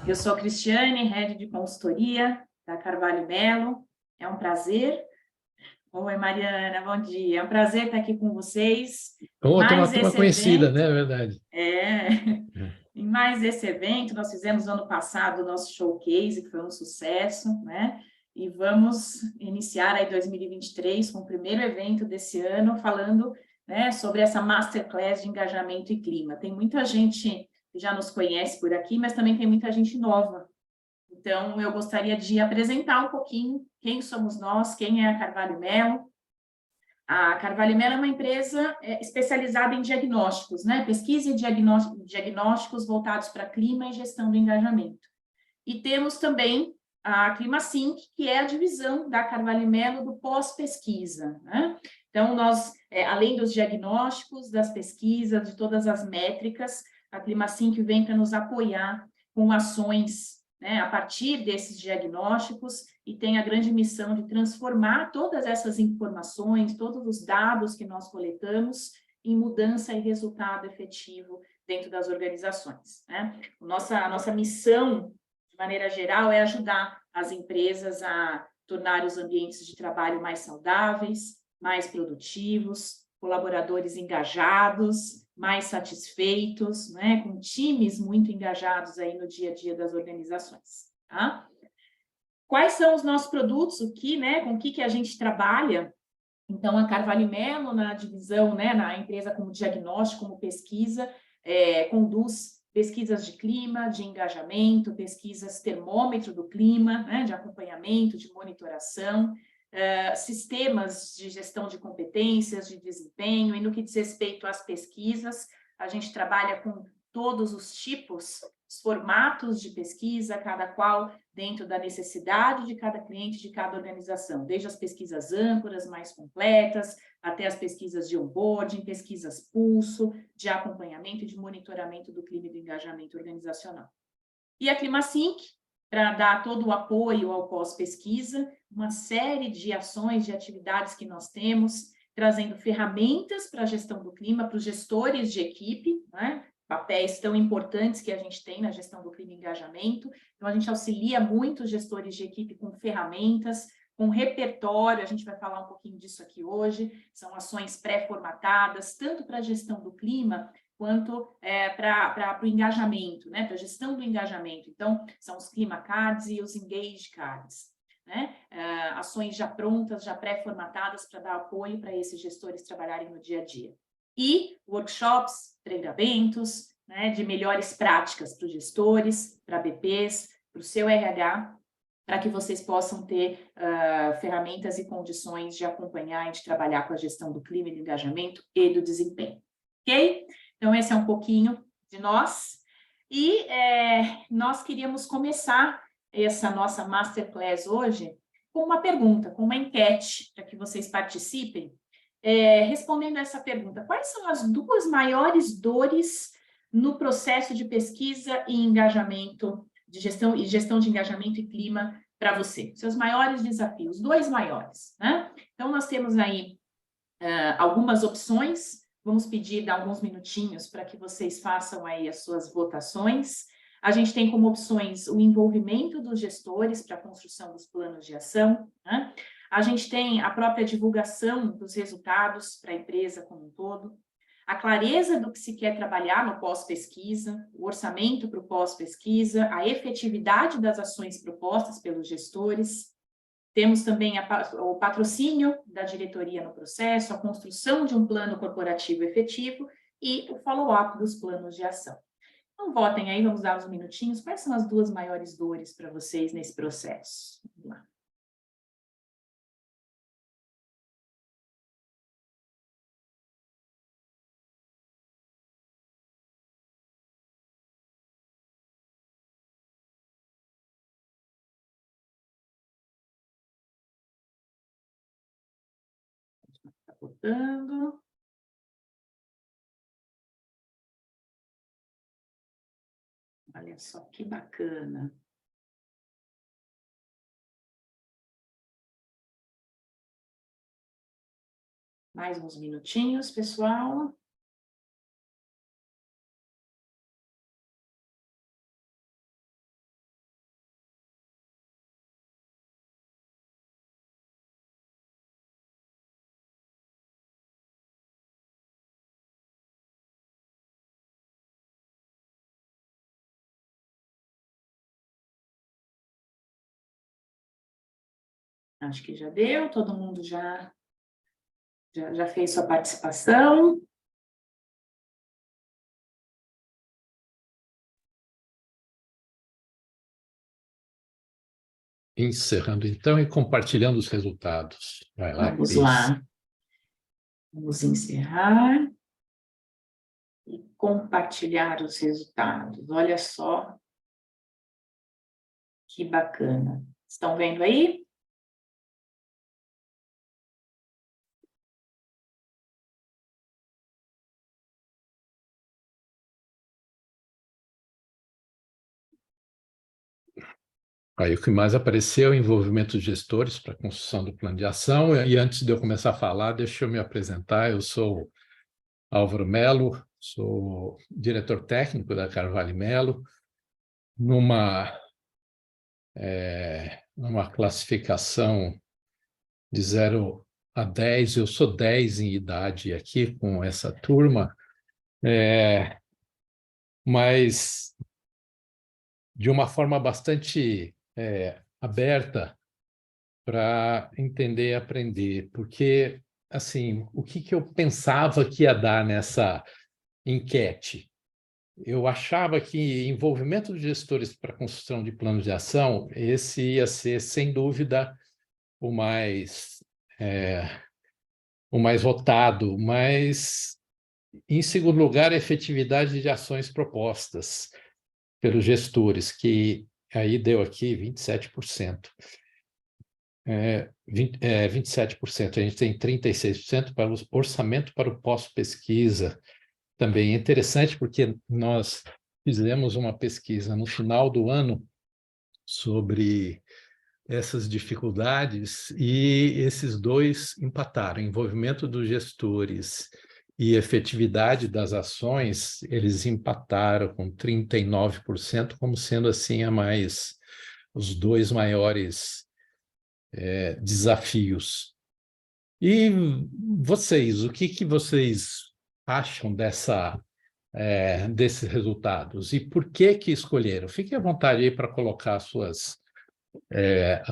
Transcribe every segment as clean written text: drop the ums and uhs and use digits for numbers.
Eu sou a Cristiane, Head de Consultoria da Carvalho Melo. É um prazer. Oi, Mariana, bom dia. É um prazer estar aqui com vocês. Em Tem uma mais turma esse conhecida, né? evento. É verdade. É, É. em mais esse evento, nós fizemos no ano passado o nosso showcase, que foi um sucesso, né? E vamos iniciar aí 2023 com o primeiro evento desse ano, falando, né, sobre essa masterclass de engajamento e clima. Tem muita gente que já nos conhece por aqui, mas também tem muita gente nova. Então, eu gostaria de apresentar um pouquinho quem somos nós, quem é a Carvalho Melo. A Carvalho Melo é uma empresa especializada em diagnósticos, né? Pesquisa e diagnósticos voltados para clima e gestão do engajamento. E temos também a ClimaSync, que é a divisão da Carvalho Melo do pós-pesquisa, né? Então, nós, além dos diagnósticos, das pesquisas, de todas as métricas, a ClimaSync vem para nos apoiar com ações, né, a partir desses diagnósticos, e tem a grande missão de transformar todas essas informações, todos os dados que nós coletamos, em mudança e resultado efetivo dentro das organizações, né? A nossa missão, de maneira geral, é ajudar as empresas a tornar os ambientes de trabalho mais saudáveis, mais produtivos, colaboradores engajados, mais satisfeitos, né, com times muito engajados aí no dia a dia das organizações, tá? Quais são os nossos produtos, o que, né, com o que a gente trabalha? Então, a Carvalho Melo, na divisão, né, na empresa como diagnóstico, como pesquisa, conduz pesquisas de clima, de engajamento, pesquisas termômetro do clima, né, de acompanhamento, de monitoração, sistemas de gestão de competências, de desempenho, e no que diz respeito às pesquisas, a gente trabalha com todos os tipos, os formatos de pesquisa, cada qual dentro da necessidade de cada cliente, de cada organização, desde as pesquisas âncoras mais completas, até as pesquisas de onboarding, pesquisas pulso, de acompanhamento e de monitoramento do clima e do engajamento organizacional. E a ClimaSync, para dar todo o apoio ao pós-pesquisa, uma série de ações, de atividades que nós temos, trazendo ferramentas para a gestão do clima, para os gestores de equipe, né? Papéis tão importantes que a gente tem na gestão do clima e engajamento. Então, a gente auxilia muito os gestores de equipe com ferramentas, com repertório, a gente vai falar um pouquinho disso aqui hoje, são ações pré-formatadas, tanto para a gestão do clima, quanto para o engajamento, né? Para a gestão do engajamento. Então, são os Clima Cards e os Engage Cards, né? Ações já prontas, já pré-formatadas para dar apoio para esses gestores trabalharem no dia a dia. E workshops, treinamentos, né, de melhores práticas para os gestores, para BPs, para o seu RH, para que vocês possam ter ferramentas e condições de acompanhar e de trabalhar com a gestão do clima e do engajamento e do desempenho. Ok? Então, esse é um pouquinho de nós. E nós queríamos começar essa nossa Masterclass hoje com uma pergunta, com uma enquete, para que vocês participem, respondendo essa pergunta. Quais são as duas maiores dores no processo de pesquisa e engajamento, de gestão de engajamento e clima para você? Seus maiores desafios, dois maiores, né? Então, nós temos aí algumas opções. Vamos pedir alguns minutinhos para que vocês façam aí as suas votações. A gente tem como opções o envolvimento dos gestores para a construção dos planos de ação, né? A gente tem a própria divulgação dos resultados para a empresa como um todo, a clareza do que se quer trabalhar no pós-pesquisa, o orçamento para o pós-pesquisa, a efetividade das ações propostas pelos gestores. Temos também o patrocínio da diretoria no processo, a construção de um plano corporativo efetivo e o follow-up dos planos de ação. Então, votem aí, vamos dar uns minutinhos. Quais são as duas maiores dores para vocês nesse processo? Vamos lá. Está votando. Olha só que bacana. Mais uns minutinhos, pessoal. Acho que já deu, todo mundo já fez sua participação. Encerrando, então, e compartilhando os resultados. Vai lá, Vamos Cris. lá. Vamos encerrar e compartilhar os resultados. Olha só que bacana. Estão vendo aí? Aí o que mais apareceu é o envolvimento de gestores para a construção do plano de ação. E antes de eu começar a falar, deixa eu me apresentar. Eu sou Álvaro Melo, sou diretor técnico da Carvalho Melo, numa classificação de 0 a 10. Eu sou 10 em idade aqui com essa turma, mas de uma forma bastante aberta para entender e aprender, porque assim, o que eu pensava que ia dar nessa enquete? Eu achava que envolvimento de gestores para a construção de planos de ação, esse ia ser, sem dúvida, o mais votado, mas, em segundo lugar, a efetividade de ações propostas pelos gestores, que aí deu aqui 27%. 27%, a gente tem 36% para o orçamento para o pós-pesquisa. Também é interessante porque nós fizemos uma pesquisa no final do ano sobre essas dificuldades e esses dois empataram. Envolvimento dos gestores e efetividade das ações, eles empataram com 39%, como sendo assim os dois maiores desafios. E vocês, o que vocês acham desses resultados? E por que escolheram? Fiquem à vontade aí para colocar as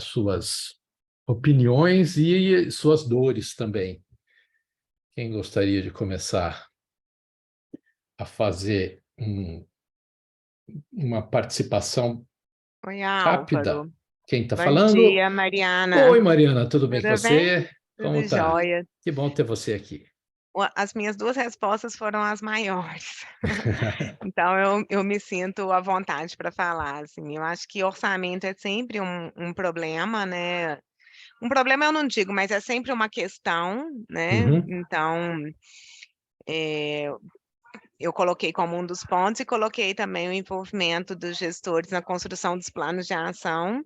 suas opiniões e suas dores também. Quem gostaria de começar a fazer uma participação Oi, rápida? Álvaro. Quem está Bom falando? dia, Mariana. Oi, Mariana, tudo bem com Tudo bem? você? Como Tudo está? jóia. Que bom ter você aqui. As minhas duas respostas foram as maiores. Então, eu me sinto à vontade para falar, assim. Eu acho que orçamento é sempre um problema, né? Um problema eu não digo, mas é sempre uma questão, né? Uhum, Então, eu coloquei como um dos pontos e coloquei também o envolvimento dos gestores na construção dos planos de ação,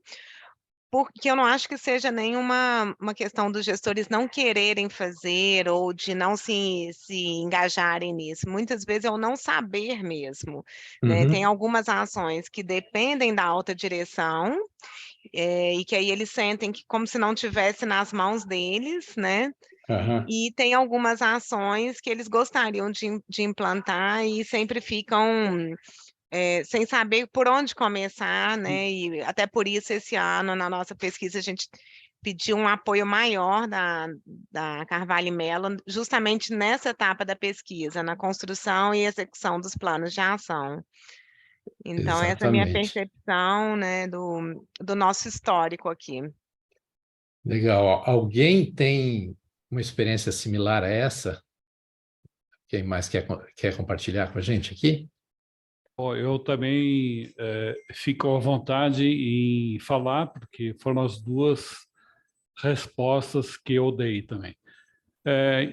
porque eu não acho que seja nenhuma uma questão dos gestores não quererem fazer ou de não se engajarem nisso. Muitas vezes é o não saber mesmo, né. Tem uhum, algumas ações que dependem da alta direção, e que aí eles sentem que como se não tivesse nas mãos deles, né. aham, E tem algumas ações que eles gostariam de implantar e sempre ficam sem saber por onde começar, né, e até por isso esse ano na nossa pesquisa a gente pediu um apoio maior da Carvalho Melo, justamente nessa etapa da pesquisa, na construção e execução dos planos de ação. Então essa é a minha exatamente. percepção, né, do nosso histórico aqui. Legal. Alguém tem uma experiência similar a essa? Quem mais quer compartilhar com a gente aqui? Eu também fico à vontade em falar, porque foram as duas respostas que eu dei também.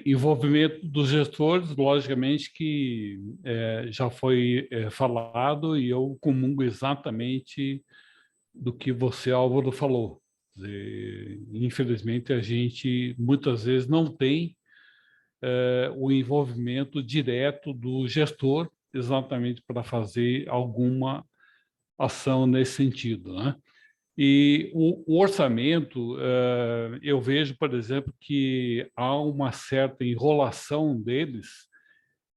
Envolvimento dos gestores, logicamente que já foi falado e eu comungo exatamente do que você, Álvaro, falou. Quer dizer, infelizmente, a gente muitas vezes não tem o envolvimento direto do gestor exatamente para fazer alguma ação nesse sentido, né? E o orçamento, eu vejo, por exemplo, que há uma certa enrolação deles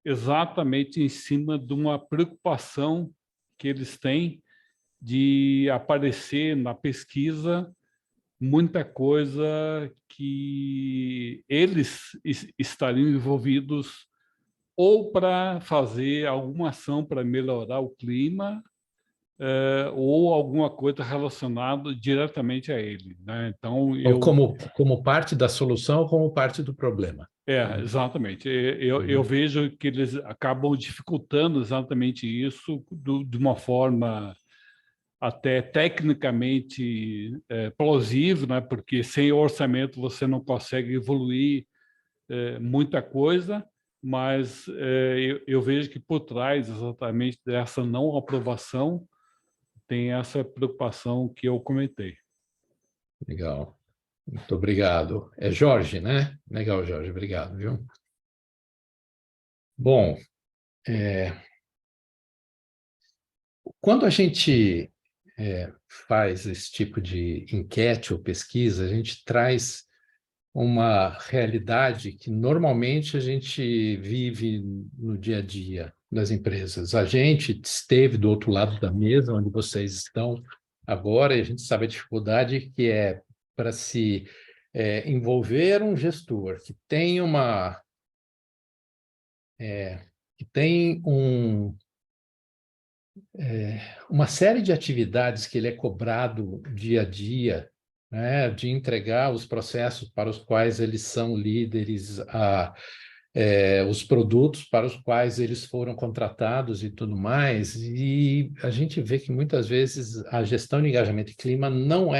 exatamente em cima de uma preocupação que eles têm de aparecer na pesquisa muita coisa que eles estariam envolvidos ou para fazer alguma ação para melhorar o clima, ou alguma coisa relacionada diretamente a ele, né? Então, Ou como parte da solução ou como parte do problema. exatamente. Eu vejo que eles acabam dificultando exatamente isso de uma forma até tecnicamente plausível, né? Porque sem orçamento você não consegue evoluir muita coisa, mas eu vejo que por trás exatamente dessa não aprovação tem essa preocupação que eu comentei. Legal. Muito obrigado. É Jorge, né? Legal, Jorge. Obrigado, viu? Bom, quando a gente faz esse tipo de enquete ou pesquisa, a gente traz uma realidade que normalmente a gente vive no dia a dia das empresas. A gente esteve do outro lado da mesa, onde vocês estão agora, e a gente sabe a dificuldade que é para se envolver um gestor que tem uma série de atividades que ele é cobrado dia a dia, né, de entregar os processos para os quais eles são líderes, os produtos para os quais eles foram contratados e tudo mais, e a gente vê que muitas vezes a gestão de engajamento e clima não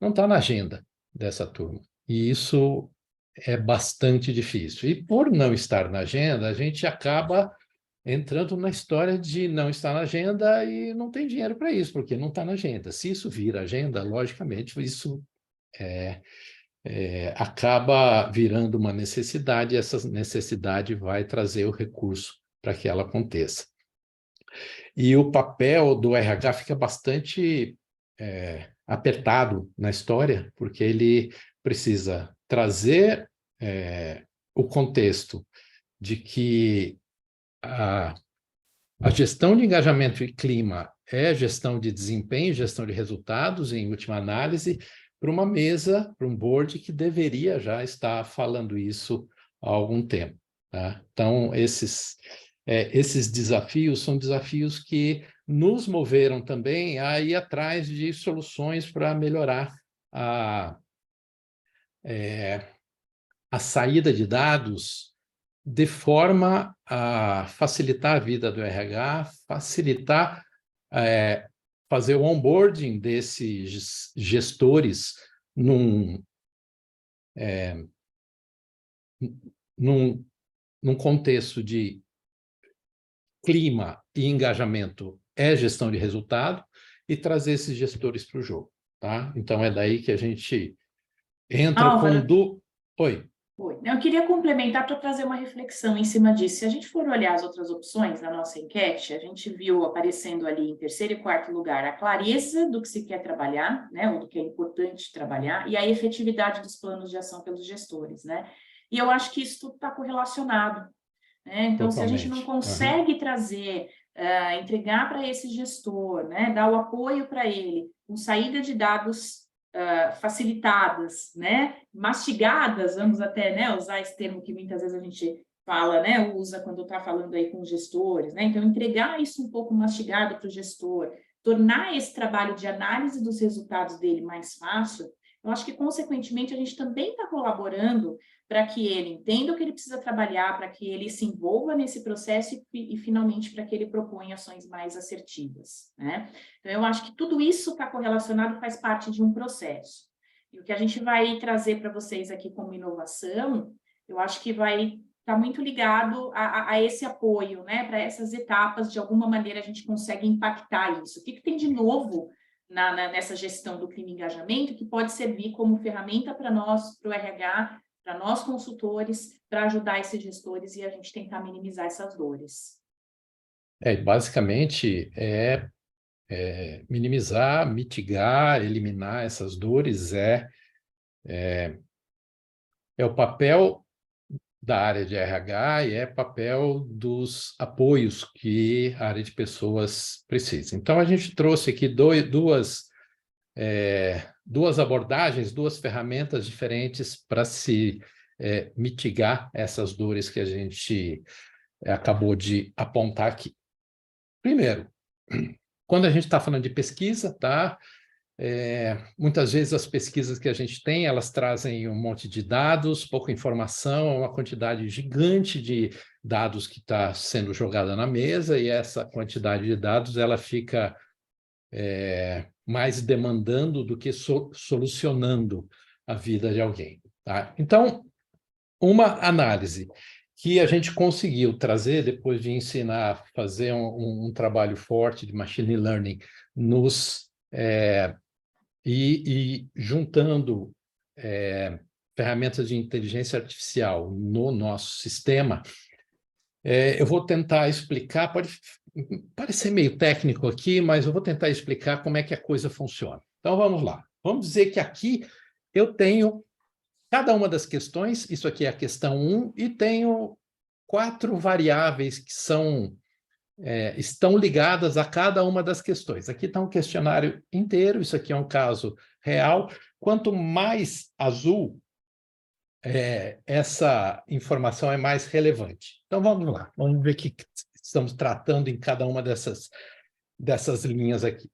está na agenda dessa turma, e isso é bastante difícil. E por não estar na agenda, a gente acaba entrando na história de não estar na agenda e não tem dinheiro para isso, porque não está na agenda. Se isso vira agenda, logicamente, isso acaba virando uma necessidade, e essa necessidade vai trazer o recurso para que ela aconteça. E o papel do RH fica bastante apertado na história, porque ele precisa trazer o contexto de que a gestão de engajamento e clima é gestão de desempenho, gestão de resultados, em última análise, para uma mesa, para um board que deveria já estar falando isso há algum tempo. Tá? Então, esses desafios são desafios que nos moveram também a ir atrás de soluções para melhorar a saída de dados de forma a facilitar a vida do RH, facilitar fazer o onboarding desses gestores num contexto de clima e engajamento é gestão de resultado, e trazer esses gestores para o jogo. Tá? Então, é daí que a gente entra Álvaro, Oi. eu queria complementar para trazer uma reflexão em cima disso. Se a gente for olhar as outras opções na nossa enquete, a gente viu aparecendo ali em terceiro e quarto lugar a clareza do que se quer trabalhar, né, ou do que é importante trabalhar, e a efetividade dos planos de ação pelos gestores, né? E eu acho que isso tudo está correlacionado, né? Então, totalmente. Se a gente não consegue trazer, entregar para esse gestor, né, dar o apoio para ele, com saída de dados facilitadas, né, mastigadas, vamos até, né, usar esse termo que muitas vezes a gente fala, né, usa quando está falando aí com os gestores, né, então entregar isso um pouco mastigado para o gestor, tornar esse trabalho de análise dos resultados dele mais fácil, eu acho que, consequentemente, a gente também está colaborando para que ele entenda o que ele precisa trabalhar, para que ele se envolva nesse processo e finalmente, para que ele proponha ações mais assertivas, né? Então, eu acho que tudo isso está correlacionado, faz parte de um processo. E o que a gente vai trazer para vocês aqui como inovação, eu acho que vai estar muito ligado a esse apoio, né? Para essas etapas, de alguma maneira, a gente consegue impactar isso. O que tem de novo nessa gestão do clima e engajamento, que pode servir como ferramenta para nós, para o RH, para nós consultores, para ajudar esses gestores e a gente tentar minimizar essas dores. Basicamente, minimizar, mitigar, eliminar essas dores é o papel da área de RH e é papel dos apoios que a área de pessoas precisa. Então, a gente trouxe aqui duas duas abordagens, duas ferramentas diferentes para se mitigar essas dores que a gente acabou de apontar aqui. Primeiro, quando a gente está falando de pesquisa, tá? Muitas vezes as pesquisas que a gente tem, elas trazem um monte de dados, pouca informação, uma quantidade gigante de dados que está sendo jogada na mesa, e essa quantidade de dados ela fica mais demandando do que solucionando a vida de alguém. Tá? Então, uma análise que a gente conseguiu trazer, depois de ensinar a fazer um trabalho forte de machine learning e juntando ferramentas de inteligência artificial no nosso sistema, eu vou tentar explicar, pode parecer meio técnico aqui, mas eu vou tentar explicar como é que a coisa funciona. Então, vamos lá. Vamos dizer que aqui eu tenho cada uma das questões, isso aqui é a questão 1, e tenho 4 variáveis que estão ligadas a cada uma das questões. Aqui está um questionário inteiro, isso aqui é um caso real. Quanto mais azul, essa informação é mais relevante. Então, vamos lá, vamos ver o que estamos tratando em cada uma dessas linhas aqui.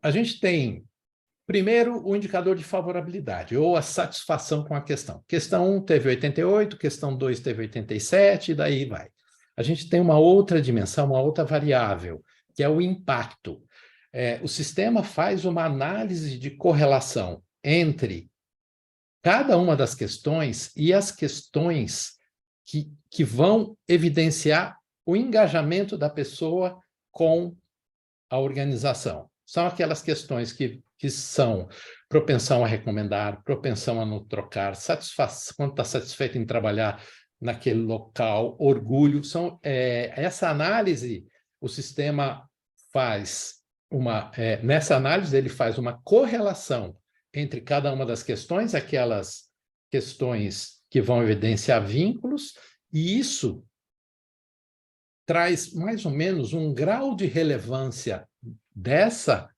A gente tem, primeiro, o indicador de favorabilidade, ou a satisfação com a questão. Questão 1 teve 88, questão 2 teve 87, e daí vai. A gente tem uma outra dimensão, uma outra variável, que é o impacto. O sistema faz uma análise de correlação entre cada uma das questões e as questões que vão evidenciar o engajamento da pessoa com a organização. São aquelas questões que são propensão a recomendar, propensão a não trocar, satisfação, quando está satisfeito em trabalhar naquele local, orgulho. Essa análise, o sistema faz nessa análise ele faz uma correlação entre cada uma das questões, aquelas questões que vão evidenciar vínculos, e isso traz mais ou menos um grau de relevância dessa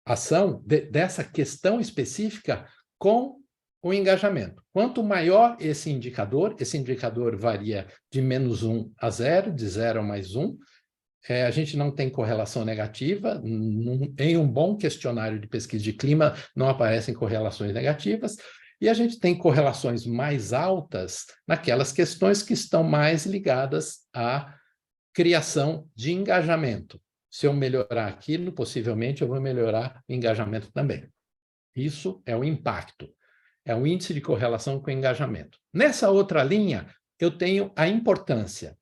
ação, dessa questão específica com o engajamento. Quanto maior esse indicador varia de -1 a 0, de 0 a +1, a gente não tem correlação negativa, em um bom questionário de pesquisa de clima não aparecem correlações negativas, e a gente tem correlações mais altas naquelas questões que estão mais ligadas à criação de engajamento. Se eu melhorar aquilo, possivelmente eu vou melhorar o engajamento também. Isso é o impacto, é o índice de correlação com o engajamento. Nessa outra linha, eu tenho a importância.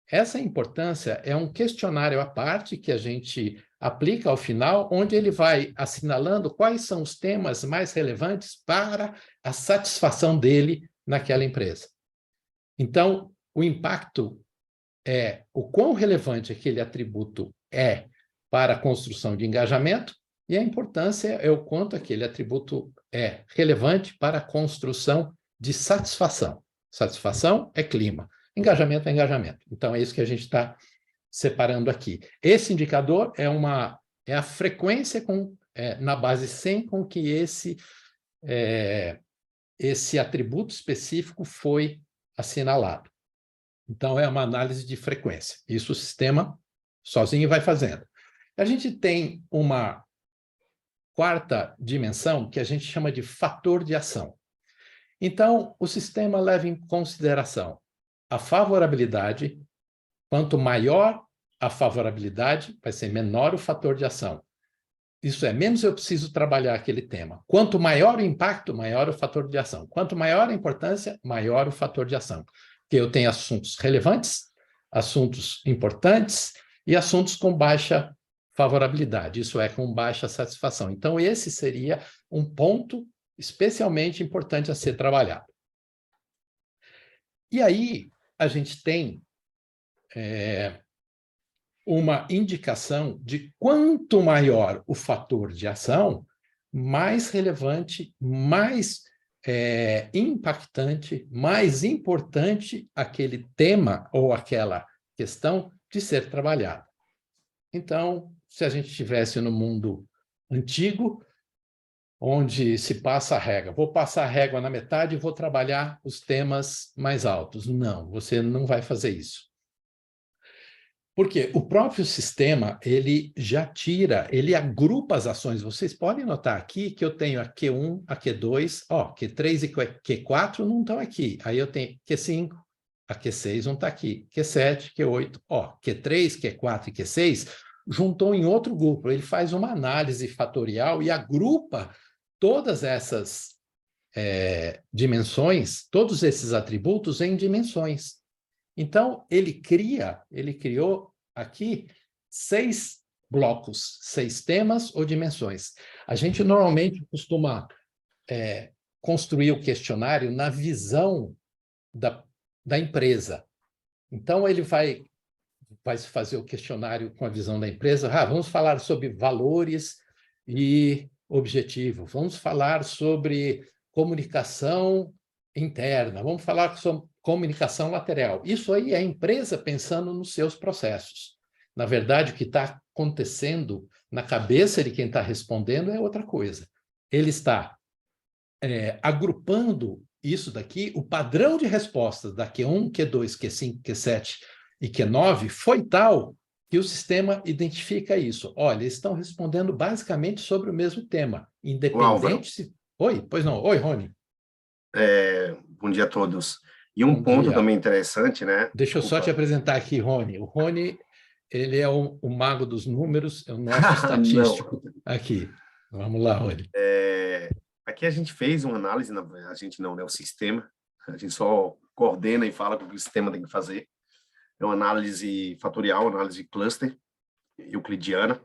Essa importância é um questionário à parte que a gente aplica ao final, onde ele vai assinalando quais são os temas mais relevantes para a satisfação dele naquela empresa. Então, o impacto é o quão relevante aquele atributo é para a construção de engajamento, e a importância é o quanto aquele atributo é relevante para a construção de satisfação. Satisfação é clima. Engajamento é engajamento. Então, é isso que a gente está separando aqui. Esse indicador é a frequência na base 100 com que esse atributo específico foi assinalado. Então, é uma análise de frequência. Isso o sistema sozinho vai fazendo. A gente tem uma quarta dimensão que a gente chama de fator de ação. Então, o sistema leva em consideração a favorabilidade. Quanto maior a favorabilidade, vai ser menor o fator de ação. Isso é, menos eu preciso trabalhar aquele tema. Quanto maior o impacto, maior o fator de ação. Quanto maior a importância, maior o fator de ação. Porque eu tenho assuntos relevantes, assuntos importantes e assuntos com baixa favorabilidade, isso é, com baixa satisfação. Então, esse seria um ponto especialmente importante a ser trabalhado. E aí, a gente tem uma indicação de quanto maior o fator de ação, mais relevante, mais impactante, mais importante aquele tema ou aquela questão de ser trabalhada. Então, se a gente estivesse no mundo antigo, onde se passa a régua. Vou passar a régua na metade e vou trabalhar os temas mais altos. Não, você não vai fazer isso. Porque o próprio sistema, ele já tira, ele agrupa as ações. Vocês podem notar aqui que eu tenho a Q1, a Q2, Q3 e Q4 não estão aqui. Aí eu tenho Q5, a Q6 não está aqui. Q7, Q8, Q3, Q4 e Q6 juntou em outro grupo. Ele faz uma análise fatorial e agrupa todas essas dimensões, todos esses atributos em dimensões. Então, ele criou aqui 6 blocos, 6 temas ou dimensões. A gente normalmente costuma construir o questionário na visão da empresa. Então, ele vai fazer o questionário com a visão da empresa. Vamos falar sobre valores e objetivo. Vamos falar sobre comunicação interna. Vamos falar sobre comunicação lateral. Isso aí é a empresa pensando nos seus processos. Na verdade, o que está acontecendo na cabeça de quem está respondendo é outra coisa. Ele está agrupando isso daqui, o padrão de respostas da Q1, Q2, Q5, Q7 e Q9 foi tal que o sistema identifica isso. Olha, eles estão respondendo basicamente sobre o mesmo tema, independente se... Oi, pois não. Oi, Rony. Bom dia a todos. E um ponto também interessante, né? Deixa eu só te apresentar aqui, Rony. O Rony, ele é o mago dos números, é o nosso estatístico aqui. Vamos lá, Rony. Aqui a gente fez uma análise, a gente não, né? O sistema. A gente só coordena e fala o que o sistema tem que fazer. É uma análise fatorial, análise cluster euclidiana,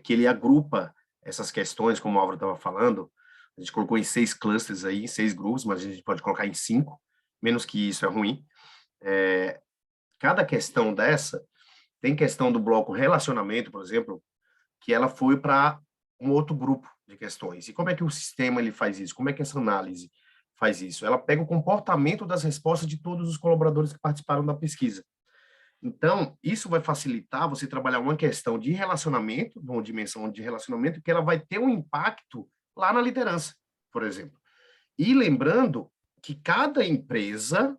que ele agrupa essas questões, como o Álvaro estava falando. A gente colocou em 6 clusters aí, em 6 grupos, mas a gente pode colocar em 5, menos que isso é ruim. Cada questão dessa, tem questão do bloco relacionamento, por exemplo, que ela foi para um outro grupo de questões. E como é que o sistema ele faz isso? Como é que essa análise faz isso? Ela pega o comportamento das respostas de todos os colaboradores que participaram da pesquisa. Então, isso vai facilitar você trabalhar uma questão de relacionamento, uma dimensão de relacionamento, que ela vai ter um impacto lá na liderança, por exemplo. E lembrando que cada empresa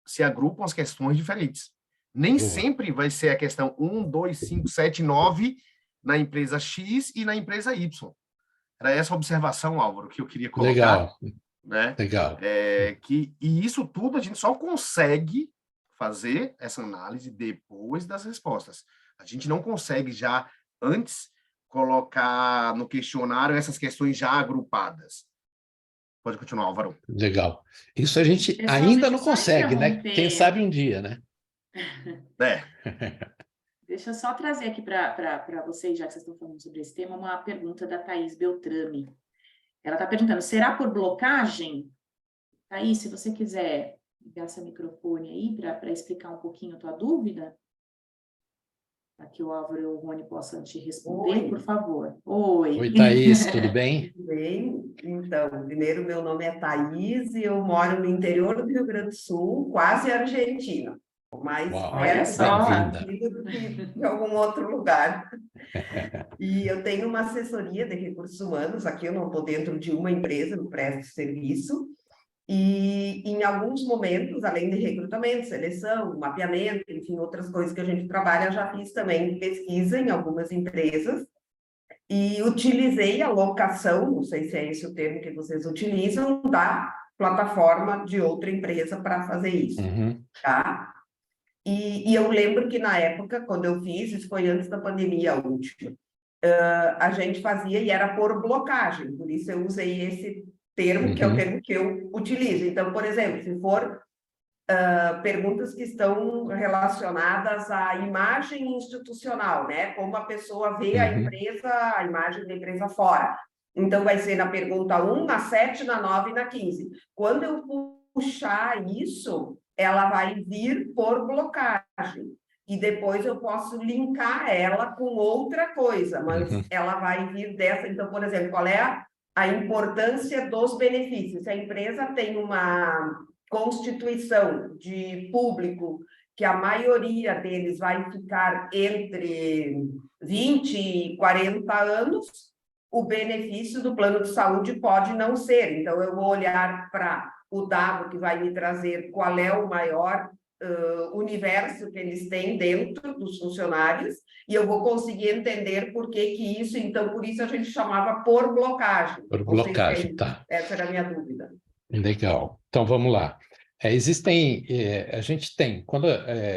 se agrupam as questões diferentes. Nem sempre vai ser a questão 1, 2, 5, 7, 9 na empresa X e na empresa Y. Era essa observação, Álvaro, que eu queria colocar. Legal. Né? Legal. E isso tudo a gente só consegue fazer essa análise depois das respostas. A gente não consegue já antes colocar no questionário essas questões já agrupadas. Pode continuar, Álvaro. Legal. Isso a gente ainda não consegue, né? Quem sabe um dia, né? Deixa eu só trazer aqui para vocês, já que vocês estão falando sobre esse tema, uma pergunta da Thaís Beltrame. Ela está perguntando, será por blocagem? Thaís, se você quiser ligar seu microfone aí para explicar um pouquinho a tua dúvida, para que o Álvaro e o Rony possam te responder, por favor. Oi, Thaís, tudo bem? Tudo bem. Então, primeiro, meu nome é Thaís e eu moro no interior do Rio Grande do Sul, quase Argentina. Mais perto do que em algum outro lugar. E eu tenho uma assessoria de recursos humanos, aqui eu não estou dentro de uma empresa, no presto serviço, e em alguns momentos, além de recrutamento, seleção, mapeamento, enfim, outras coisas que a gente trabalha, já fiz também pesquisa em algumas empresas, e utilizei a locação, não sei se é esse o termo que vocês utilizam, da plataforma de outra empresa para fazer isso, tá? E eu lembro que na época, quando eu fiz, isso foi antes da pandemia, a última, a gente fazia e era por blocagem, por isso eu usei esse termo, que é o termo que eu utilizo. Então, por exemplo, se for perguntas que estão relacionadas à imagem institucional, né? Como a pessoa vê a empresa, a imagem da empresa fora. Então, vai ser na pergunta 1, na 7, na 9 e na 15. Quando eu puxar isso, ela vai vir por blocagem. E depois eu posso linkar ela com outra coisa, mas ela vai vir dessa. Então, por exemplo, qual é a importância dos benefícios? Se a empresa tem uma constituição de público que a maioria deles vai ficar entre 20 e 40 anos, o benefício do plano de saúde pode não ser. Então, eu vou olhar para o dado que vai me trazer qual é o maior universo que eles têm dentro dos funcionários, e eu vou conseguir entender por que isso, então, por isso a gente chamava por blocagem. Por blocagem, tá. Essa era a minha dúvida. Legal. Então, vamos lá. A gente tem, quando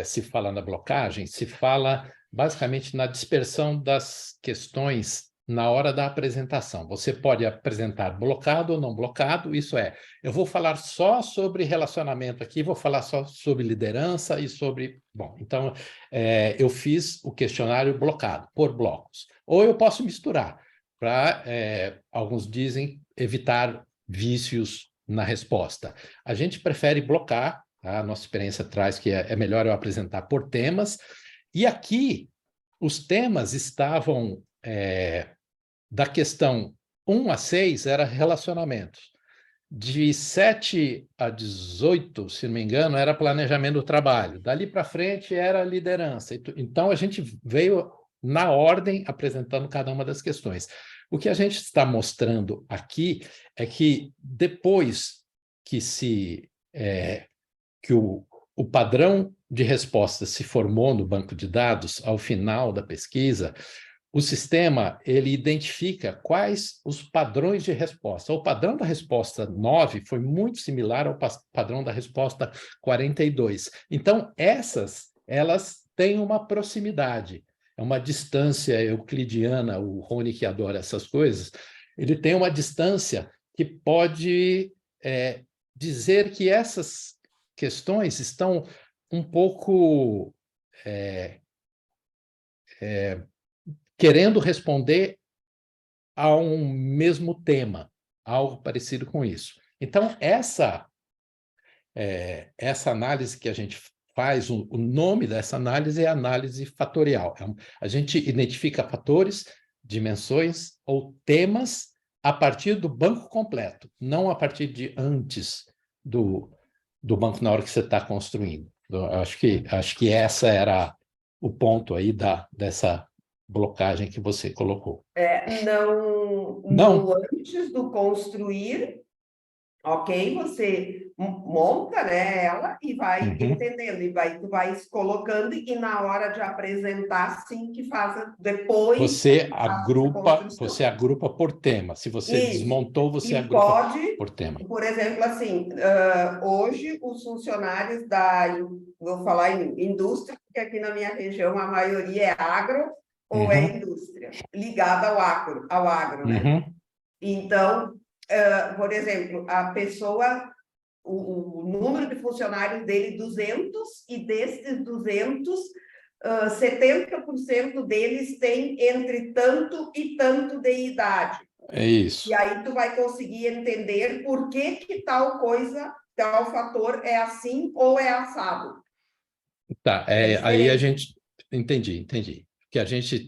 se fala na blocagem, se fala basicamente na dispersão das questões na hora da apresentação. Você pode apresentar blocado ou não blocado, isso é, eu vou falar só sobre relacionamento aqui, vou falar só sobre liderança e sobre... Bom, então, eu fiz o questionário blocado, por blocos. Ou eu posso misturar, para, alguns dizem, evitar vícios na resposta. A gente prefere blocar, tá? A nossa experiência traz que é melhor eu apresentar por temas, e aqui os temas estavam... da questão 1 a 6 era relacionamentos. De 7 a 18, se não me engano, era planejamento do trabalho. Dali para frente era liderança. Então, a gente veio na ordem apresentando cada uma das questões. O que a gente está mostrando aqui é que depois que o padrão de resposta se formou no banco de dados, ao final da pesquisa, o sistema ele identifica quais os padrões de resposta. O padrão da resposta 9 foi muito similar ao padrão da resposta 42. Então, elas têm uma proximidade, é uma distância euclidiana, o Rony que adora essas coisas, ele tem uma distância que pode dizer que essas questões estão um pouco querendo responder a um mesmo tema, algo parecido com isso. Então, essa análise que a gente faz, o nome dessa análise é análise fatorial. A gente identifica fatores, dimensões ou temas a partir do banco completo, não a partir de antes do banco na hora que você está construindo. Acho que essa era o ponto aí dessa blocagem que você colocou. Não antes do construir, ok? Você monta, né, ela e vai entendendo, e tu vai colocando, e na hora de apresentar, sim, que faz depois... Você agrupa por tema. Se você desmontou, você agrupa por tema. Por exemplo, assim, hoje os funcionários vou falar em indústria, porque aqui na minha região a maioria é agro, ou é indústria, ligada ao agro, né? Então, por exemplo, a pessoa, o número de funcionários dele, 200, e desses 200, 70% deles têm entre tanto e tanto de idade. É isso. E aí tu vai conseguir entender por que tal coisa, tal fator é assim ou é assado. Tá, aí a gente... Entendi. Que a gente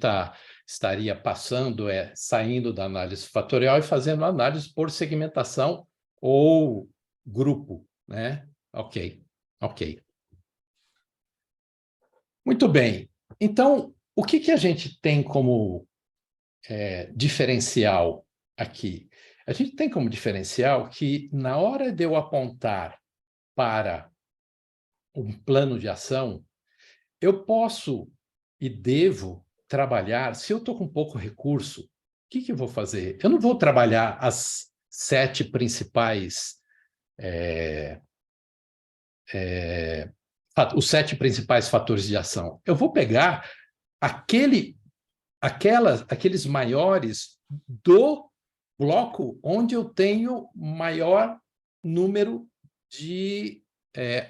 estaria passando, saindo da análise fatorial e fazendo análise por segmentação ou grupo, né? Ok. Muito bem. Então, o que a gente tem como diferencial aqui? A gente tem como diferencial que, na hora de eu apontar para um plano de ação, eu posso e devo trabalhar, se eu estou com pouco recurso, o que eu vou fazer? Eu não vou trabalhar as 7 principais, os 7 principais fatores de ação. Eu vou pegar aqueles maiores do bloco onde eu tenho maior número de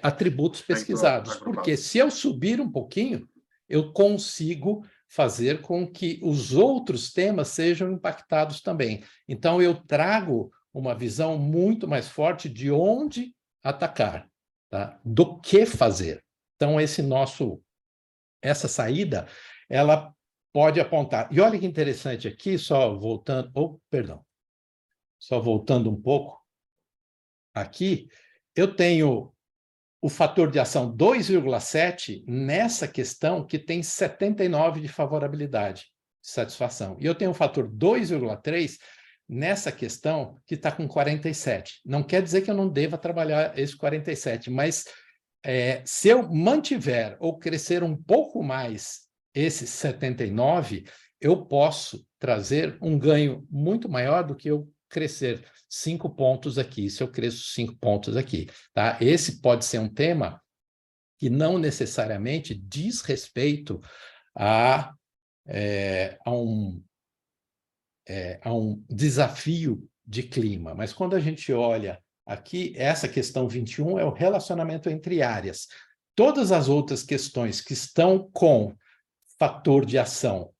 atributos pesquisados. Porque se eu subir um pouquinho, eu consigo fazer com que os outros temas sejam impactados também. Então, eu trago uma visão muito mais forte de onde atacar, tá? Do que fazer. Então, essa saída, ela pode apontar. E olha que interessante aqui, só voltando um pouco, aqui, eu tenho o fator de ação 2,7 nessa questão que tem 79 de favorabilidade. de satisfação. E eu tenho um fator 2,3 nessa questão que está com 47. Não quer dizer que eu não deva trabalhar esse 47, mas se eu mantiver ou crescer um pouco mais esse 79, eu posso trazer um ganho muito maior do que eu crescer 5 pontos aqui, se eu cresço 5 pontos aqui. Tá? Esse pode ser um tema que não necessariamente diz respeito a um desafio de clima. Mas quando a gente olha aqui, essa questão 21 é o relacionamento entre áreas. Todas as outras questões que estão com fator de ação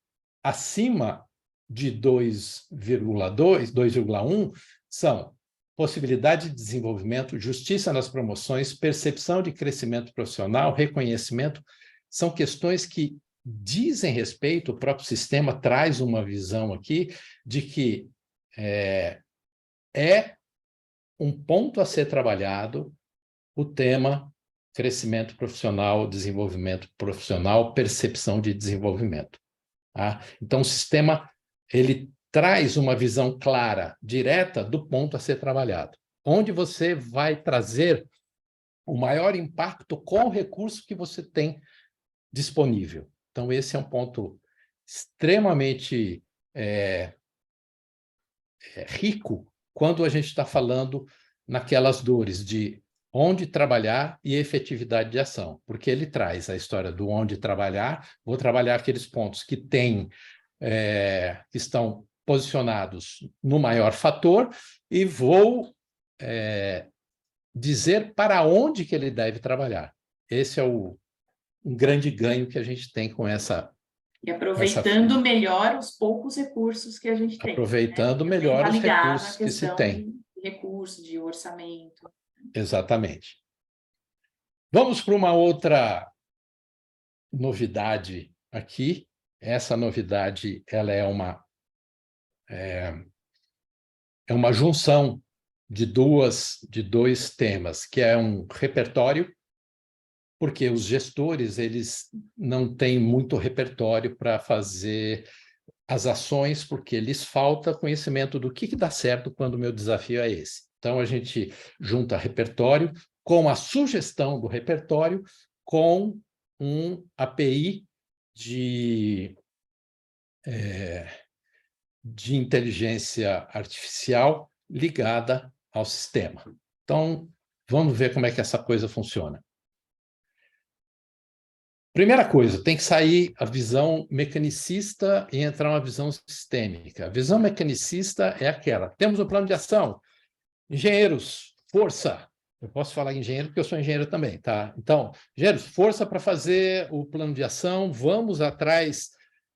acima de 2,2, 2,1, são possibilidade de desenvolvimento, justiça nas promoções, percepção de crescimento profissional, reconhecimento, são questões que dizem respeito, o próprio sistema traz uma visão aqui de que é um ponto a ser trabalhado o tema crescimento profissional, desenvolvimento profissional, percepção de desenvolvimento. Tá? Então, o sistema ele traz uma visão clara, direta do ponto a ser trabalhado, onde você vai trazer o maior impacto com o recurso que você tem disponível. Então, esse é um ponto extremamente rico quando a gente está falando naquelas dores de onde trabalhar e efetividade de ação, porque ele traz a história do onde trabalhar, vou trabalhar aqueles pontos que que estão posicionados no maior fator e vou dizer para onde que ele deve trabalhar. Esse é um grande ganho que a gente tem com essa... E aproveitando melhor os poucos recursos que a gente tem. Aproveitando melhor os recursos que se tem. De recurso, de orçamento. Exatamente. Vamos para uma outra novidade aqui. Essa novidade ela é uma junção de dois temas, que é um repertório, porque os gestores eles não têm muito repertório para fazer as ações, porque lhes falta conhecimento do que dá certo quando o meu desafio é esse. Então, a gente junta repertório com a sugestão do repertório com um API de inteligência artificial ligada ao sistema. Então, vamos ver como é que essa coisa funciona. Primeira coisa, tem que sair a visão mecanicista e entrar uma visão sistêmica. A visão mecanicista é aquela, temos um plano de ação, engenheiros, força. Eu posso falar engenheiro porque eu sou engenheiro também, tá? Então, engenheiros, força para fazer o plano de ação, vamos atrás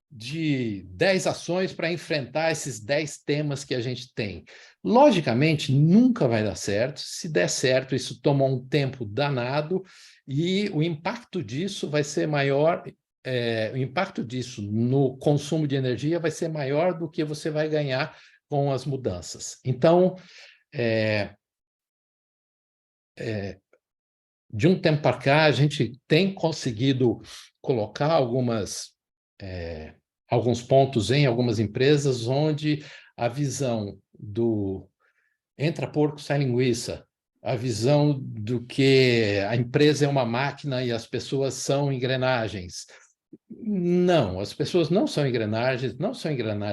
de 10 ações para enfrentar esses 10 temas que a gente tem. Logicamente, nunca vai dar certo. Se der certo, isso toma um tempo danado e o impacto disso vai ser maior, o impacto disso no consumo de energia vai ser maior do que você vai ganhar com as mudanças. Então, de um tempo para cá, a gente tem conseguido colocar alguns pontos em algumas empresas onde a visão do entra porco, sai linguiça, a visão do que a empresa é uma máquina e as pessoas são engrenagens. Não, as pessoas não são engrenagens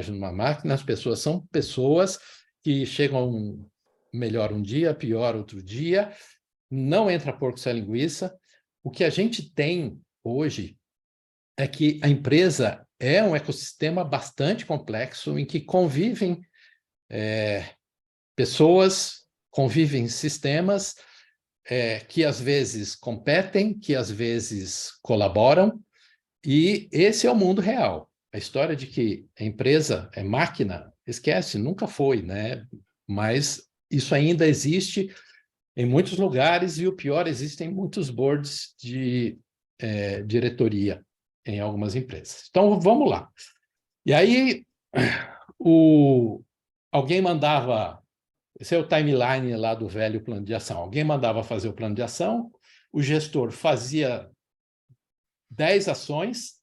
numa máquina, as pessoas são pessoas que chegam melhor um dia, pior outro dia, não entra porco, sai linguiça. O que a gente tem hoje é que a empresa é um ecossistema bastante complexo em que convivem pessoas, convivem sistemas que às vezes competem, que às vezes colaboram, e esse é o mundo real. A história de que a empresa é máquina, esquece, nunca foi, né? Mas isso ainda existe em muitos lugares e o pior, existem muitos boards de diretoria em algumas empresas. Então, vamos lá. E aí, alguém mandava... Esse é o timeline lá do velho plano de ação. Alguém mandava fazer o plano de ação, o gestor fazia 10 ações,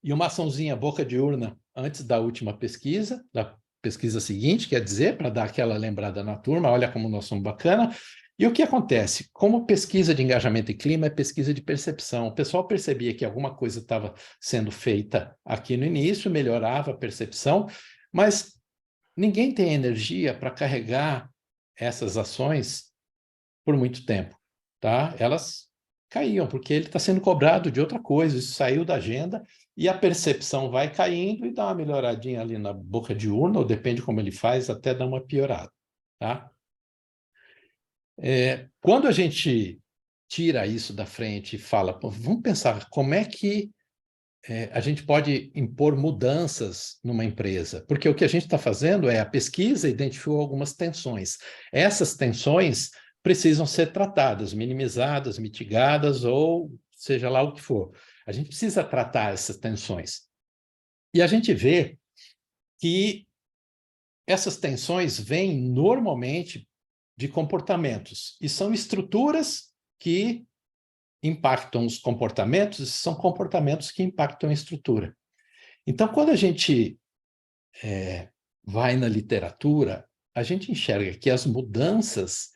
e uma açãozinha boca de urna antes da última pesquisa, da pesquisa seguinte, quer dizer, para dar aquela lembrada na turma, olha como nós somos bacana. E o que acontece? Como pesquisa de engajamento e clima é pesquisa de percepção, o pessoal percebia que alguma coisa estava sendo feita aqui no início, melhorava a percepção, mas ninguém tem energia para carregar essas ações por muito tempo, tá? Elas caíam, porque ele está sendo cobrado de outra coisa, isso saiu da agenda, e a percepção vai caindo e dá uma melhoradinha ali na boca de urna, ou depende como ele faz, até dá uma piorada, tá? Quando a gente tira isso da frente e fala, vamos pensar como é que a gente pode impor mudanças numa empresa, porque o que a gente está fazendo a pesquisa identificou algumas tensões. Essas tensões precisam ser tratadas, minimizadas, mitigadas, ou seja lá o que for. A gente precisa tratar essas tensões. E a gente vê que essas tensões vêm normalmente de comportamentos, e são estruturas que impactam os comportamentos, e são comportamentos que impactam a estrutura. Então, quando a gente vai na literatura, a gente enxerga que as mudanças